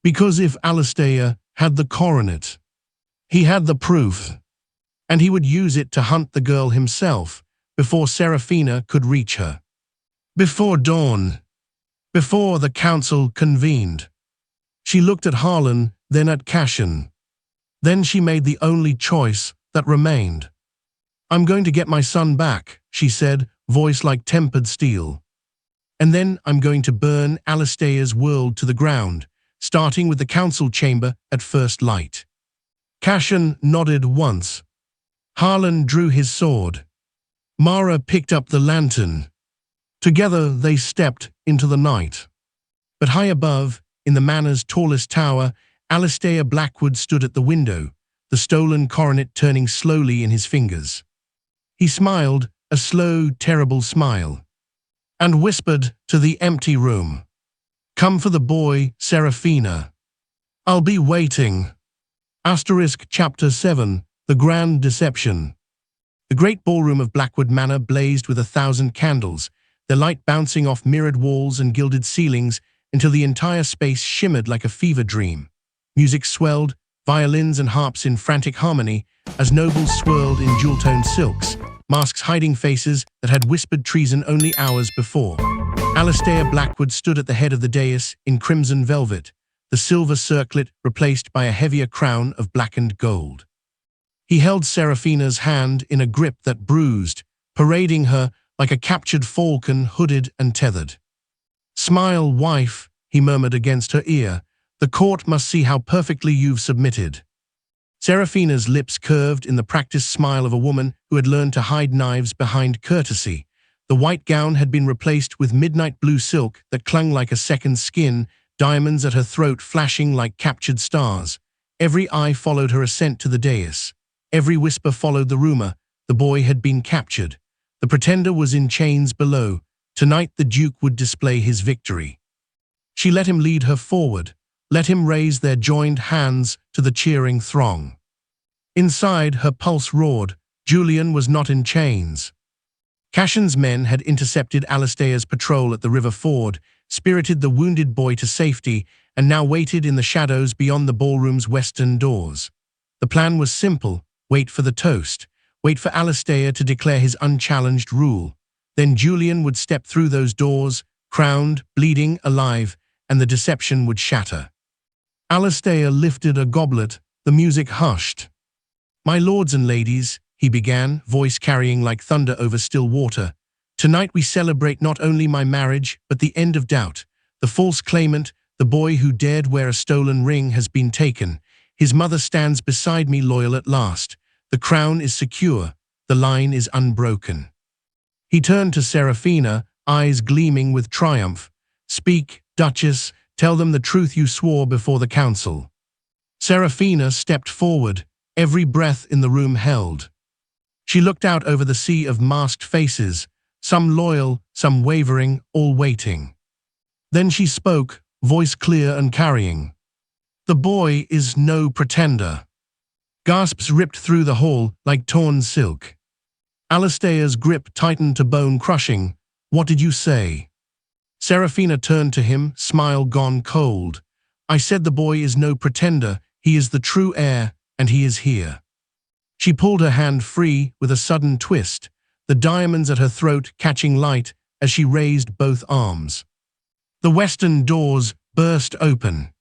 A: Because if Alistair had the coronet, he had the proof, and he would use it to hunt the girl himself before Seraphina could reach her. Before dawn. Before the council convened. She looked at Harlan, then at Cashen. Then she made the only choice that remained. I'm going to get my son back, she said, voice like tempered steel. And then I'm going to burn Alistair's world to the ground, starting with the council chamber at first light. Cashen nodded once. Harlan drew his sword. Mara picked up the lantern. Together they stepped into the night. But high above, in the manor's tallest tower, Alistair Blackwood stood at the window, the stolen coronet turning slowly in his fingers. He smiled, a slow, terrible smile, and whispered to the empty room, "Come for the boy, Seraphina. I'll be waiting." Chapter 7, The Grand Deception. The great ballroom of Blackwood Manor blazed with 1,000 candles, their light bouncing off mirrored walls and gilded ceilings until the entire space shimmered like a fever dream. Music swelled, violins and harps in frantic harmony, as nobles swirled in jewel-toned silks, masks hiding faces that had whispered treason only hours before. Alistair Blackwood stood at the head of the dais in crimson velvet, the silver circlet replaced by a heavier crown of blackened gold. He held Seraphina's hand in a grip that bruised, parading her like a captured falcon hooded and tethered. "Smile, wife," he murmured against her ear. "The court must see how perfectly you've submitted." Seraphina's lips curved in the practiced smile of a woman who had learned to hide knives behind courtesy. The white gown had been replaced with midnight blue silk that clung like a second skin, diamonds at her throat flashing like captured stars. Every eye followed her ascent to the dais. Every whisper followed the rumor. The boy had been captured. The pretender was in chains below. Tonight the Duke would display his victory. She let him lead her forward, let him raise their joined hands to the cheering throng. Inside, her pulse roared. Julian was not in chains. Cashen's men had intercepted Alistair's patrol at the river ford, spirited the wounded boy to safety, and now waited in the shadows beyond the ballroom's western doors. The plan was simple: wait for the toast, wait for Alistair to declare his unchallenged rule. Then Julian would step through those doors, crowned, bleeding, alive, and the deception would shatter. Alistair lifted a goblet. The music hushed. "My lords and ladies," he began, voice carrying like thunder over still water, "tonight we celebrate not only my marriage, but the end of doubt. The false claimant, the boy who dared wear a stolen ring, has been taken. His mother stands beside me, loyal at last. The crown is secure, the line is unbroken. He turned to Seraphina, eyes gleaming with triumph. Speak, Duchess, tell them the truth you swore before the council. Seraphina stepped forward, every breath in the room held. She looked out over the sea of masked faces, some loyal, some wavering, all waiting. Then she spoke, voice clear and carrying. The boy is no pretender. Gasps ripped through the hall like torn silk. Alistair's grip tightened to bone-crushing. What did you say? Seraphina turned to him, smile gone cold. I said the boy is no pretender, he is the true heir, and he is here. She pulled her hand free with a sudden twist, the diamonds at her throat catching light as she raised both arms. The western doors burst open.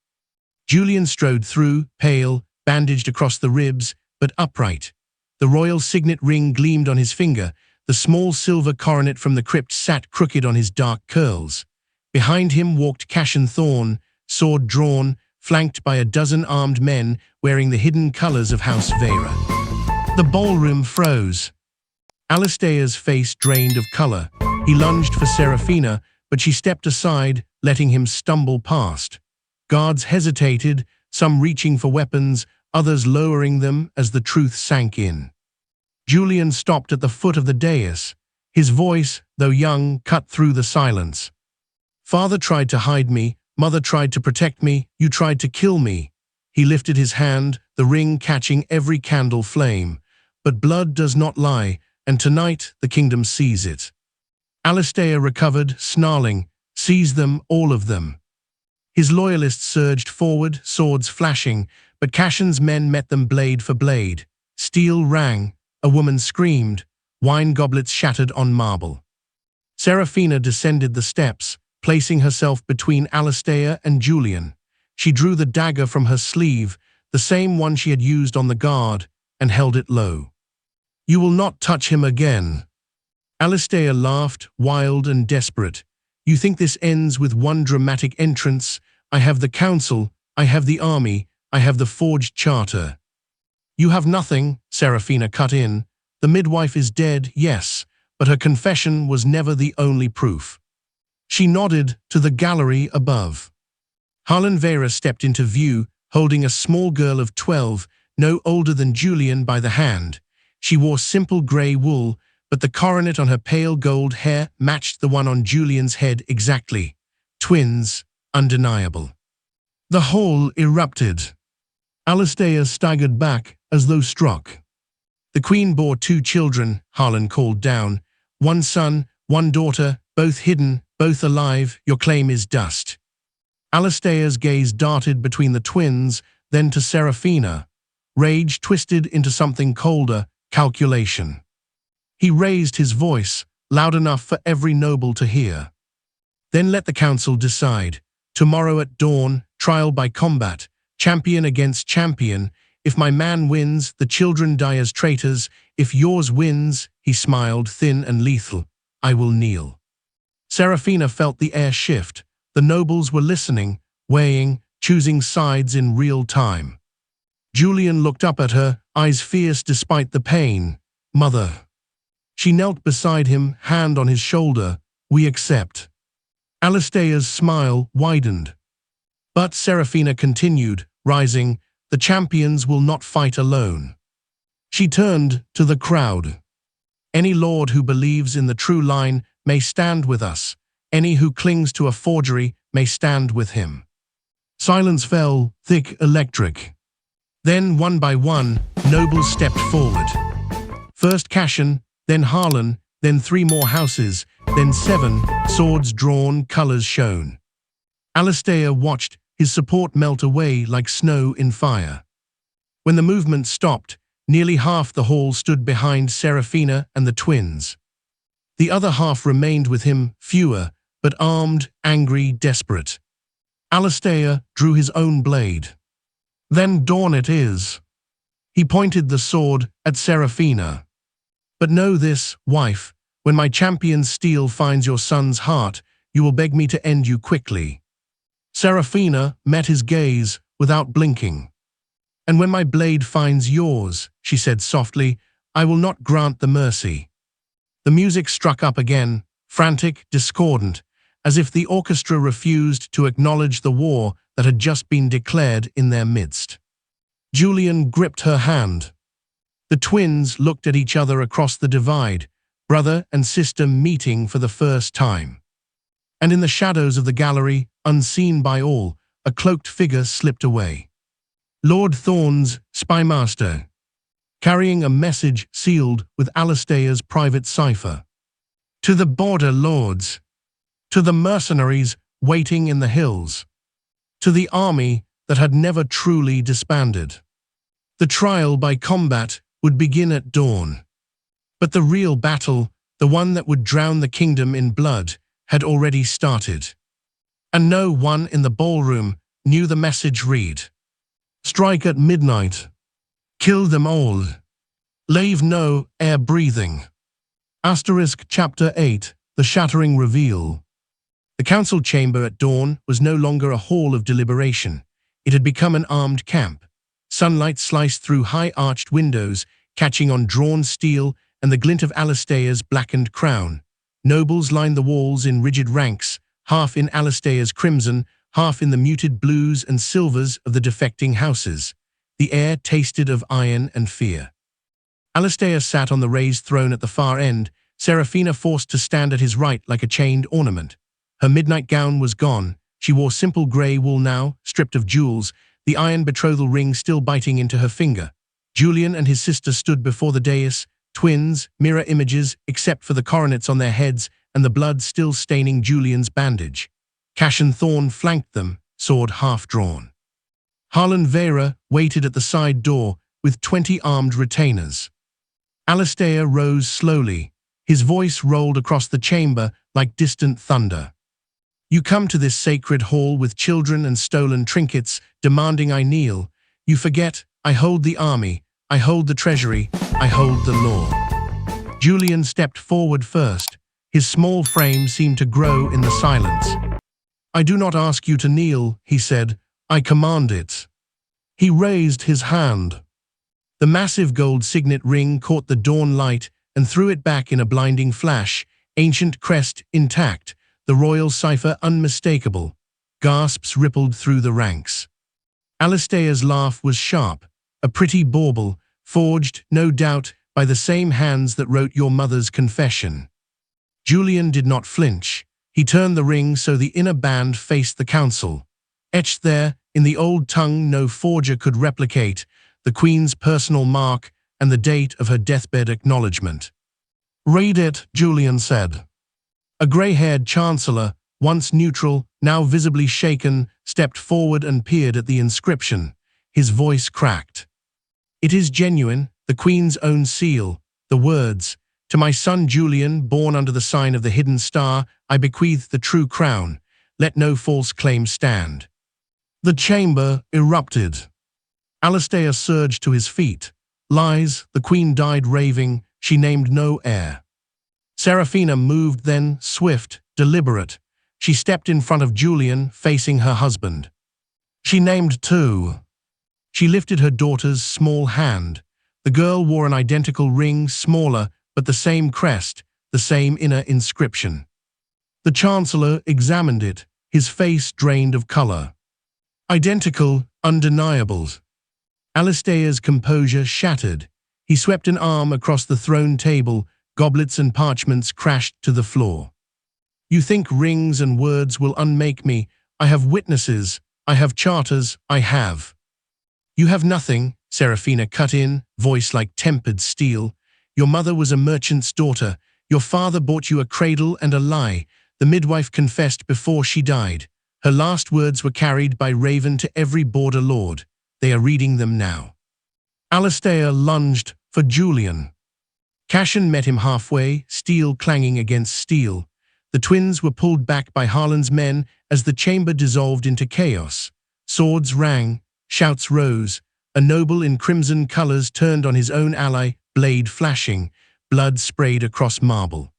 A: Julian strode through, pale, bandaged across the ribs, but upright. The royal signet ring gleamed on his finger. The small silver coronet from the crypt sat crooked on his dark curls. Behind him walked Cashen Thorne, sword drawn, flanked by a dozen armed men wearing the hidden colors of House Vera. The ballroom froze. Alistair's face drained of color. He lunged for Seraphina, but she stepped aside, letting him stumble past. Guards hesitated, some reaching for weapons, others lowering them as the truth sank in. Julian stopped at the foot of the dais. His voice, though young, cut through the silence. Father tried to hide me, mother tried to protect me, you tried to kill me. He lifted his hand, the ring catching every candle flame. But blood does not lie, and tonight the kingdom sees it. Alistair recovered, snarling, seize them, all of them. His loyalists surged forward, swords flashing, but Cashen's men met them blade for blade. Steel rang, a woman screamed, wine goblets shattered on marble. Seraphina descended the steps, placing herself between Alistair and Julian. She drew the dagger from her sleeve, the same one she had used on the guard, and held it low. You will not touch him again. Alistair laughed, wild and desperate. You think this ends with one dramatic entrance? I have the council, I have the army, I have the forged charter. You have nothing, Seraphina cut in. The midwife is dead, yes, but her confession was never the only proof. She nodded to the gallery above. Harlan Vera stepped into view, holding a small girl of 12, no older than Julian, by the hand. She wore simple grey wool, but the coronet on her pale gold hair matched the one on Julian's head exactly. Twins, undeniable. The hall erupted. Alistair staggered back as though struck. The queen bore 2 children, Harlan called down. 1 son, 1 daughter, both hidden, both alive, your claim is dust. Alistair's gaze darted between the twins, then to Seraphina. Rage twisted into something colder, calculation. He raised his voice, loud enough for every noble to hear. Then let the council decide. Tomorrow at dawn, trial by combat, champion against champion. If my man wins, the children die as traitors. If yours wins, he smiled, thin and lethal, I will kneel. Seraphina felt the air shift. The nobles were listening, weighing, choosing sides in real time. Julian looked up at her, eyes fierce despite the pain. Mother. She knelt beside him, hand on his shoulder. We accept. Alistair's smile widened. But Seraphina continued, rising, the champions will not fight alone. She turned to the crowd. Any lord who believes in the true line may stand with us. Any who clings to a forgery may stand with him. Silence fell, thick, electric. Then, one by one, nobles stepped forward. First Cashen, then Harlan, then 3 more houses, then 7, swords drawn, colors shown. Alistair watched, his support melt away like snow in fire. When the movement stopped, nearly half the hall stood behind Seraphina and the twins. The other half remained with him, fewer, but armed, angry, desperate. Alistair drew his own blade. Then dawn it is. He pointed the sword at Seraphina. But know this, wife, when my champion's steel finds your son's heart, you will beg me to end you quickly. Seraphina met his gaze without blinking. And when my blade finds yours, she said softly, I will not grant the mercy. The music struck up again, frantic, discordant, as if the orchestra refused to acknowledge the war that had just been declared in their midst. Julian gripped her hand. The twins looked at each other across the divide, brother and sister meeting for the first time. And in the shadows of the gallery, unseen by all, a cloaked figure slipped away. Lord Thorne's spymaster, carrying a message sealed with Alistair's private cipher. To the border lords, to the mercenaries waiting in the hills, to the army that had never truly disbanded. The trial by combat would begin at dawn. But the real battle, the one that would drown the kingdom in blood, had already started. And no one in the ballroom knew the message read. Strike at midnight. Kill them all. Leave no air breathing. Chapter 8, The Shattering Reveal. The council chamber at dawn was no longer a hall of deliberation. It had become an armed camp. Sunlight sliced through high-arched windows, catching on drawn steel and the glint of Alistair's blackened crown. Nobles lined the walls in rigid ranks, half in Alistair's crimson, half in the muted blues and silvers of the defecting houses. The air tasted of iron and fear. Alistair sat on the raised throne at the far end, Seraphina forced to stand at his right like a chained ornament. Her midnight gown was gone. She wore simple grey wool now, stripped of jewels, the iron betrothal ring still biting into her finger. Julian and his sister stood before the dais, twins, mirror images, except for the coronets on their heads and the blood still staining Julian's bandage. Cassian Thorne flanked them, sword half-drawn. Harlan Vera waited at the side door with 20 armed retainers. Alistair rose slowly. His voice rolled across the chamber like distant thunder. You come to this sacred hall with children and stolen trinkets, demanding I kneel. You forget, I hold the army, I hold the treasury, I hold the law. Julian stepped forward first. His small frame seemed to grow in the silence. I do not ask you to kneel, he said. I command it. He raised his hand. The massive gold signet ring caught the dawn light and threw it back in a blinding flash, ancient crest intact, the royal cipher unmistakable. Gasps rippled through the ranks. Alistair's laugh was sharp, a pretty bauble, forged, no doubt, by the same hands that wrote your mother's confession. Julian did not flinch. He turned the ring so the inner band faced the council. Etched there, in the old tongue no forger could replicate, the Queen's personal mark and the date of her deathbed acknowledgement. Read it, Julian said. A grey-haired chancellor, once neutral, now visibly shaken, stepped forward and peered at the inscription. His voice cracked. It is genuine, the Queen's own seal, the words, to my son Julian, born under the sign of the hidden star, I bequeath the true crown. Let no false claim stand. The chamber erupted. Alistair surged to his feet. Lies, the Queen died raving, she named no heir. Seraphina moved then, swift, deliberate. She stepped in front of Julian, facing her husband. She named two. She lifted her daughter's small hand. The girl wore an identical ring, smaller, but the same crest, the same inner inscription. The Chancellor examined it, his face drained of color. Identical, undeniable. Alistair's composure shattered. He swept an arm across the throne table, goblets and parchments crashed to the floor. You think rings and words will unmake me? I have witnesses, I have charters, I have. You have nothing, Seraphina cut in, voice like tempered steel. Your mother was a merchant's daughter. Your father bought you a cradle and a lie. The midwife confessed before she died. Her last words were carried by raven to every border lord. They are reading them now. Alistair lunged for Julian. Cassian met him halfway, steel clanging against steel. The twins were pulled back by Harlan's men as the chamber dissolved into chaos. Swords rang, shouts rose. A noble in crimson colors turned on his own ally, blade flashing, blood sprayed across marble.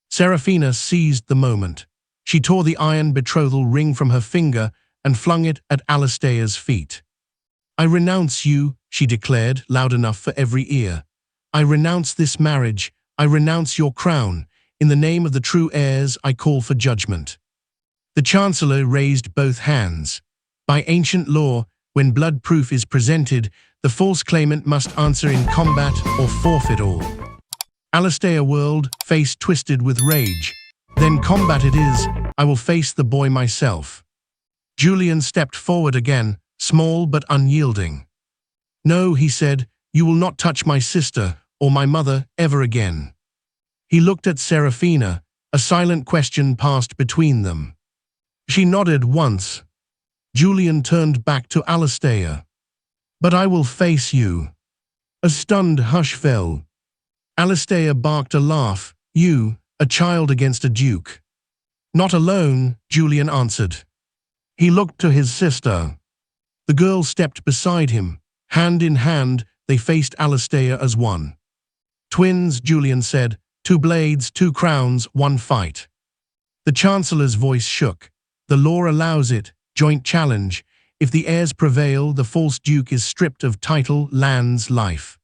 A: Seraphina seized the moment. She tore the iron betrothal ring from her finger and flung it at Alistair's feet. "I renounce you," she declared, loud enough for every ear. "I renounce this marriage. I renounce your crown. In the name of the true heirs, I call for judgment." The Chancellor raised both hands. By ancient law, when blood proof is presented, the false claimant must answer in combat or forfeit all. Alistair whirled, face twisted with rage. "Then combat it is. I will face the boy myself." Julian stepped forward again, small but unyielding. "No," he said, "you will not touch my sister or my mother ever again." He looked at Seraphina. A silent question passed between them. She nodded once. Julian turned back to Alistair. "But I will face you." A stunned hush fell. Alistair barked a laugh. "You, a child against a duke." "Not alone," Julian answered. He looked to his sister. The girl stepped beside him. Hand in hand, they faced Alistair as one. "Twins," Julian said. "Two blades, two crowns, one fight." The Chancellor's voice shook. "The law allows it. Joint challenge. If the heirs prevail, the false duke is stripped of title, lands, life."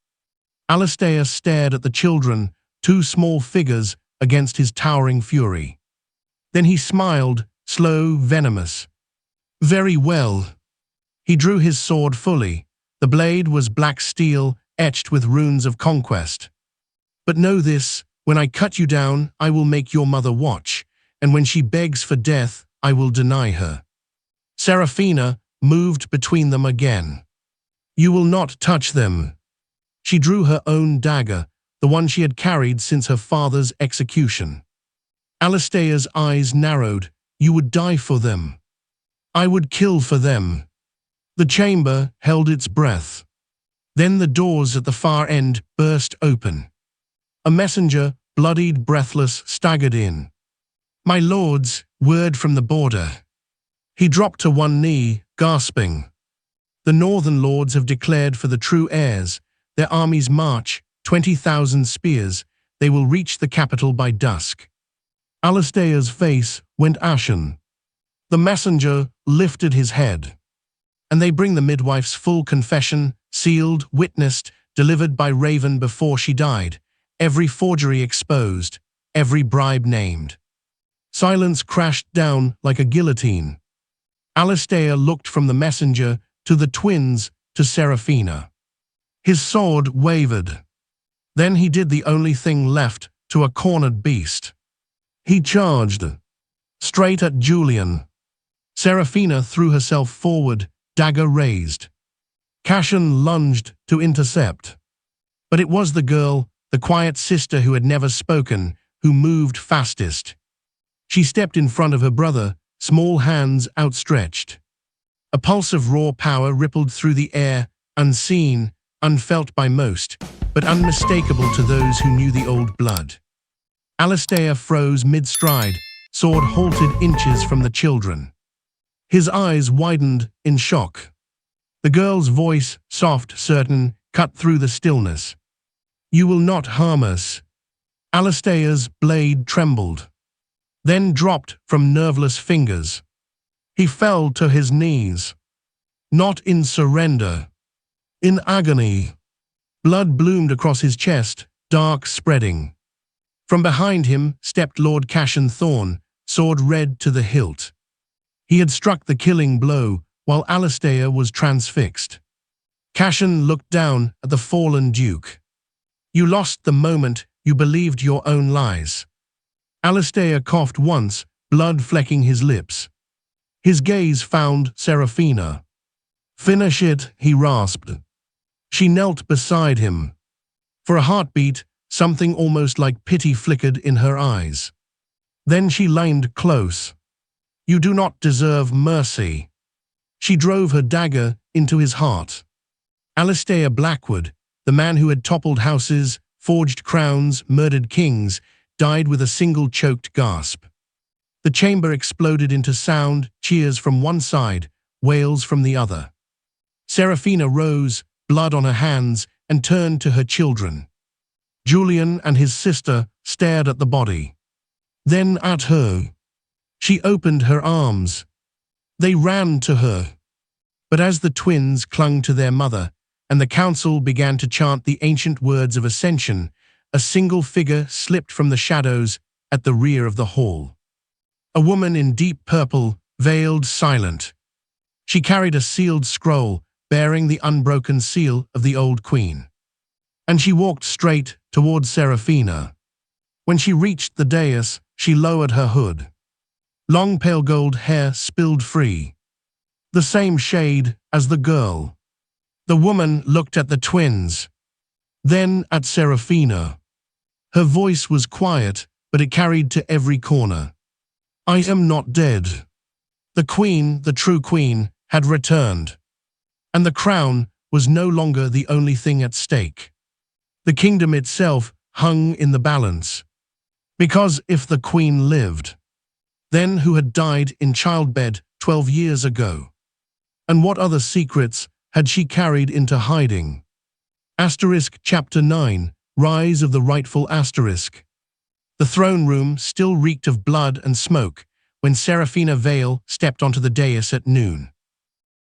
A: Alistair stared at the children, two small figures against his towering fury. Then he smiled, slow, venomous. "Very well." He drew his sword fully. The blade was black steel, etched with runes of conquest. "But know this, when I cut you down, I will make your mother watch, and when she begs for death, I will deny her." Seraphina moved between them again. "You will not touch them." She drew her own dagger, the one she had carried since her father's execution. Alistair's eyes narrowed. "You would die for them." "I would kill for them." The chamber held its breath. Then the doors at the far end burst open. A messenger, bloodied, breathless, staggered in. "My lords, word from the border." He dropped to one knee, gasping. "The northern lords have declared for the true heirs. Their armies march, 20,000 spears. They will reach the capital by dusk." Alistair's face went ashen. The messenger lifted his head. "And they bring the midwife's full confession, sealed, witnessed, delivered by Raven before she died. Every forgery exposed, every bribe named." Silence crashed down like a guillotine. Alistair looked from the messenger to the twins to Seraphina. His sword wavered. Then he did the only thing left to a cornered beast. He charged, straight at Julian. Seraphina threw herself forward, dagger raised. Cashen lunged to intercept. But it was the girl, the quiet sister who had never spoken, who moved fastest. She stepped in front of her brother, small hands outstretched. A pulse of raw power rippled through the air, unseen, unfelt by most, but unmistakable to those who knew the old blood. Alistair froze mid-stride, sword halted inches from the children. His eyes widened in shock. The girl's voice, soft, certain, cut through the stillness. "You will not harm us." Alistair's blade trembled, then dropped from nerveless fingers. He fell to his knees. Not in surrender, in agony. Blood bloomed across his chest, dark spreading. From behind him stepped Lord Cashen Thorne, sword red to the hilt. He had struck the killing blow, while Alistair was transfixed. Cashen looked down at the fallen duke. "You lost the moment you believed your own lies." Alistair coughed once, blood flecking his lips. His gaze found Seraphina. "Finish it," he rasped. She knelt beside him. For a heartbeat, something almost like pity flickered in her eyes. Then she leaned close. "You do not deserve mercy." She drove her dagger into his heart. Alistair Blackwood, the man who had toppled houses, forged crowns, murdered kings, died with a single choked gasp. The chamber exploded into sound, cheers from one side, wails from the other. Seraphina rose, blood on her hands, and turned to her children. Julian and his sister stared at the body. Then at her. She opened her arms. They ran to her. But as the twins clung to their mother, and the council began to chant the ancient words of ascension, a single figure slipped from the shadows at the rear of the hall. A woman in deep purple, veiled, silent. She carried a sealed scroll bearing the unbroken seal of the old queen. And she walked straight toward Seraphina. When she reached the dais, she lowered her hood. Long pale gold hair spilled free, the same shade as the girl. The woman looked at the twins, then at Seraphina. Her voice was quiet, but it carried to every corner. I am not dead. The queen, the true queen, had returned. And the crown was no longer the only thing at stake. The kingdom itself hung in the balance. Because if the queen lived, then who had died in childbed 12 years ago? And what other secrets had she carried into hiding? Asterisk Chapter 9, Rise of the Rightful Asterisk. The throne room still reeked of blood and smoke when Seraphina Vale stepped onto the dais at noon.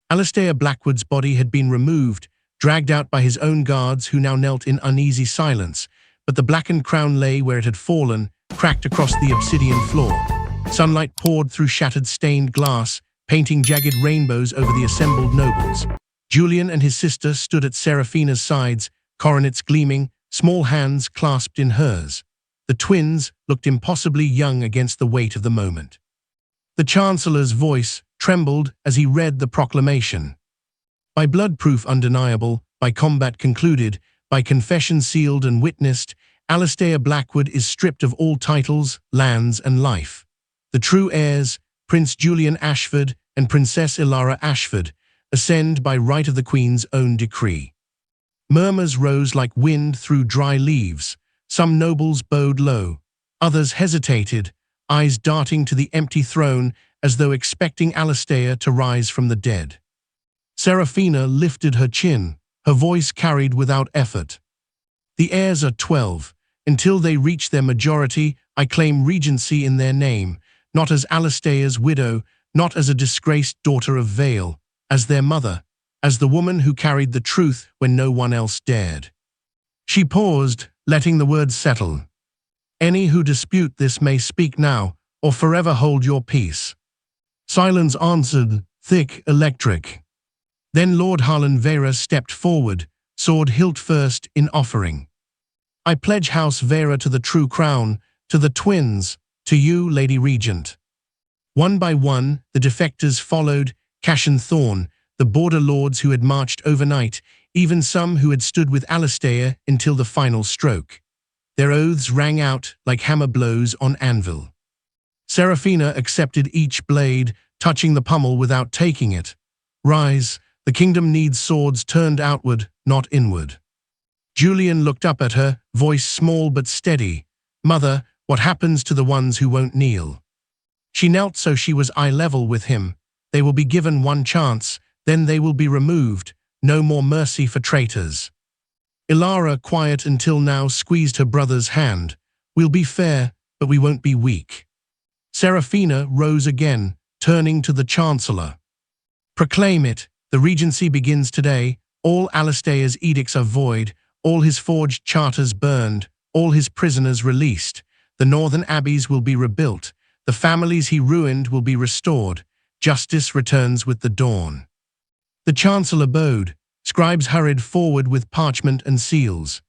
A: Alistair Blackwood's body had been removed, dragged out by his own guards who now knelt in uneasy silence, but the blackened crown lay where it had fallen, cracked across the obsidian floor. Sunlight poured through shattered stained glass, painting jagged rainbows over the assembled nobles. Julian and his sister stood at Seraphina's sides, coronets gleaming, small hands clasped in hers. The twins looked impossibly young against the weight of the moment. The Chancellor's voice trembled as he read the proclamation. By blood proof undeniable, by combat concluded, by confession sealed and witnessed, Alistair Blackwood is stripped of all titles, lands, and life. The true heirs, Prince Julian Ashford and Princess Ilara Ashford, ascend by right of the Queen's own decree. Murmurs rose like wind through dry leaves. Some nobles bowed low. Others hesitated, eyes darting to the empty throne as though expecting Alistair to rise from the dead. Seraphina lifted her chin, her voice carried without effort. The heirs are 12. Until they reach their majority, I claim regency in their name, not as Alistair's widow, not as a disgraced daughter of Vale, as their mother, as the woman who carried the truth when no one else dared. She paused, letting the words settle. Any who dispute this may speak now, or forever hold your peace. Silence answered, thick, electric. Then Lord Harlan Vera stepped forward, sword hilt first in offering. I pledge House Vera to the true crown, to the twins, to you, Lady Regent. One by one, the defectors followed, Cashan Thorne, the border lords who had marched overnight, even some who had stood with Alistair until the final stroke. Their oaths rang out like hammer blows on anvil. Seraphina accepted each blade, touching the pommel without taking it. Rise, the kingdom needs swords turned outward, not inward. Julian looked up at her, voice small but steady. Mother, what happens to the ones who won't kneel? She knelt so she was eye level with him. They will be given one chance, then they will be removed. No more mercy for traitors. Ilara, quiet until now, squeezed her brother's hand. We'll be fair, but we won't be weak. Seraphina rose again, turning to the Chancellor. Proclaim it. The regency begins today. All Alistair's edicts are void, all his forged charters burned, all his prisoners released. The northern abbeys will be rebuilt. The families he ruined will be restored. Justice returns with the dawn. The Chancellor bowed. Scribes hurried forward with parchment and seals.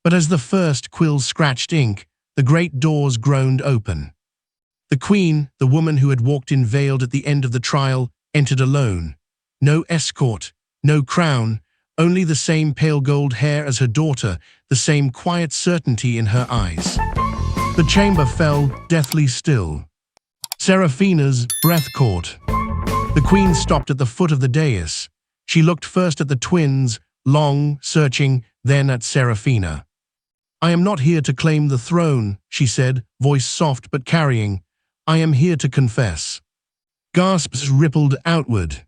A: But as the first quills scratched ink, the great doors groaned open. The Queen, the woman who had walked in veiled at the end of the trial, entered alone. No escort, no crown, only the same pale gold hair as her daughter, the same quiet certainty in her eyes. The chamber fell deathly still. Seraphina's breath caught. The Queen stopped at the foot of the dais. She looked first at the twins, long, searching, then at Seraphina. I am not here to claim the throne, she said, voice soft but carrying. I am here to confess. Gasps rippled outward.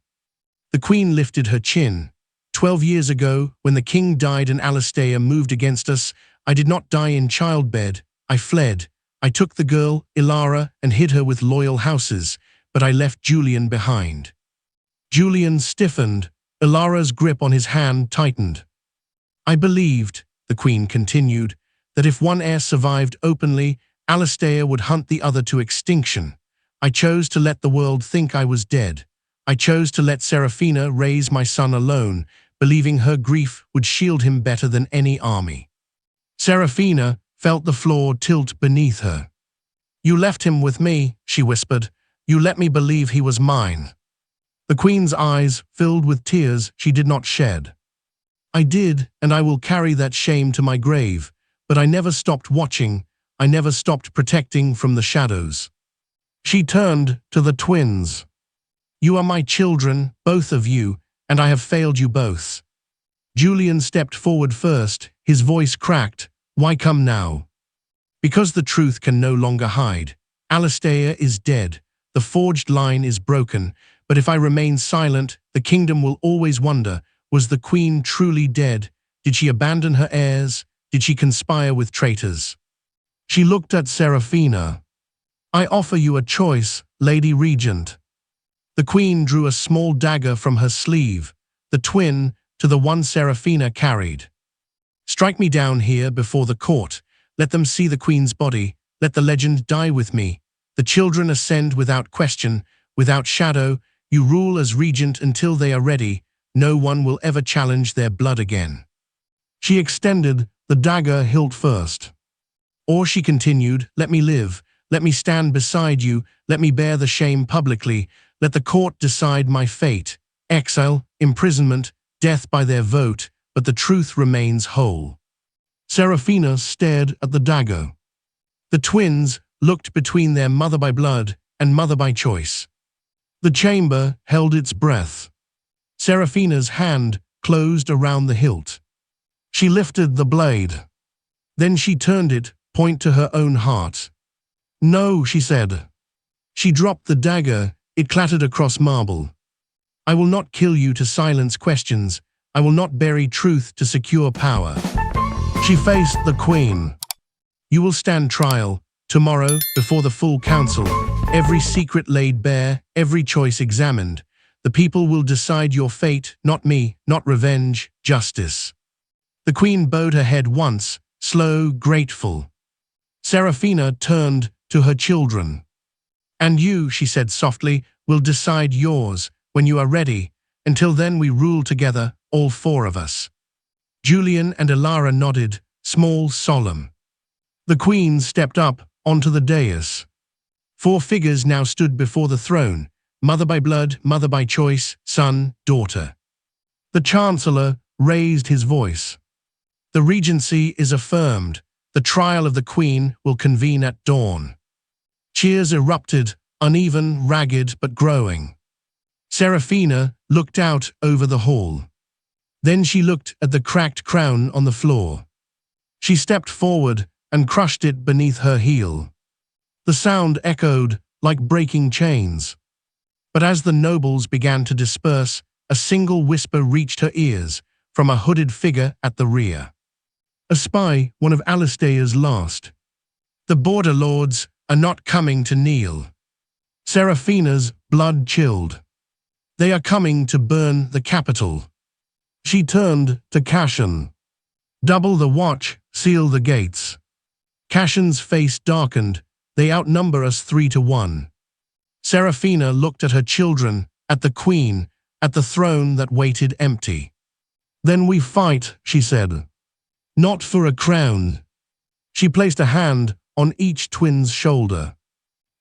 A: The Queen lifted her chin. 12 years ago, when the king died and Alistair moved against us, I did not die in childbed. I fled. I took the girl, Ilara, and hid her with loyal houses, but I left Julian behind. Julian stiffened. Ilara's grip on his hand tightened. I believed, the Queen continued, that if one heir survived openly, Alistair would hunt the other to extinction. I chose to let the world think I was dead. I chose to let Seraphina raise my son alone, believing her grief would shield him better than any army. Seraphina felt the floor tilt beneath her. You left him with me, she whispered. You let me believe he was mine. The Queen's eyes filled with tears she did not shed. I did, and I will carry that shame to my grave, but I never stopped watching. I never stopped protecting from the shadows. She turned to the twins. You are my children, both of you, and I have failed you both. Julian stepped forward first, his voice cracked. Why come now? Because the truth can no longer hide. Alistair is dead. The forged line is broken. But if I remain silent, the kingdom will always wonder, was the Queen truly dead? Did she abandon her heirs? Did she conspire with traitors? She looked at Seraphina. I offer you a choice, Lady Regent. The Queen drew a small dagger from her sleeve, the twin to the one Seraphina carried. Strike me down here before the court. Let them see the Queen's body. Let the legend die with me. The children ascend without question, without shadow. You rule as regent until they are ready. No one will ever challenge their blood again. She extended the dagger hilt first. Or she continued, let me live. Let me stand beside you. Let me bear the shame publicly. Let the court decide my fate. Exile, imprisonment, death by their vote, but the truth remains whole. Seraphina stared at the dagger. The twins looked between their mother by blood and mother by choice. The chamber held its breath. Seraphina's hand closed around the hilt. She lifted the blade. Then she turned it, point to her own heart. No, she said. She dropped the dagger. It clattered across marble. I will not kill you to silence questions. I will not bury truth to secure power. She faced the Queen. You will stand trial, tomorrow, before the full council. Every secret laid bare, every choice examined. The people will decide your fate, not me, not revenge, justice. The Queen bowed her head once, slow, grateful. Seraphina turned to her children. And you, she said softly, will decide yours when you are ready. Until then we rule together, all four of us. Julian and Ilara nodded, small, solemn. The Queen stepped up onto the dais. 4 figures now stood before the throne, mother by blood, mother by choice, son, daughter. The Chancellor raised his voice. The regency is affirmed. The trial of the Queen will convene at dawn. Cheers erupted, uneven, ragged, but growing. Seraphina looked out over the hall. Then she looked at the cracked crown on the floor. She stepped forward and crushed it beneath her heel. The sound echoed like breaking chains. But as the nobles began to disperse, a single whisper reached her ears from a hooded figure at the rear. A spy, one of Alistair's last. The border lords are not coming to kneel. Seraphina's blood chilled. They are coming to burn the capital. She turned to Cashan. Double the watch, seal the gates. Cashan's face darkened. They outnumber us 3-1. Seraphina looked at her children, at the Queen, at the throne that waited empty. Then we fight, she said. Not for a crown. She placed a hand on each twin's shoulder.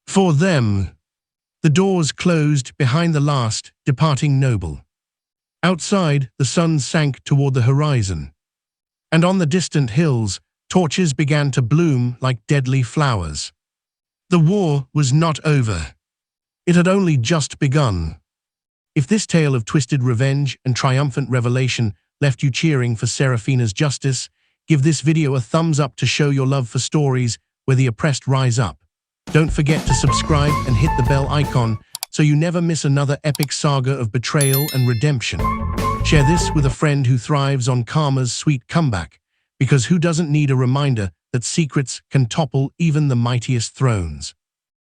A: For them. The doors closed behind the last departing noble. Outside, the sun sank toward the horizon. And on the distant hills, torches began to bloom like deadly flowers. The war was not over. It had only just begun. If this tale of twisted revenge and triumphant revelation left you cheering for Seraphina's justice, give this video a thumbs up to show your love for stories where the oppressed rise up. Don't forget to subscribe and hit the bell icon so you never miss another epic saga of betrayal and redemption. Share this with a friend who thrives on karma's sweet comeback, because who doesn't need a reminder that secrets can topple even the mightiest thrones?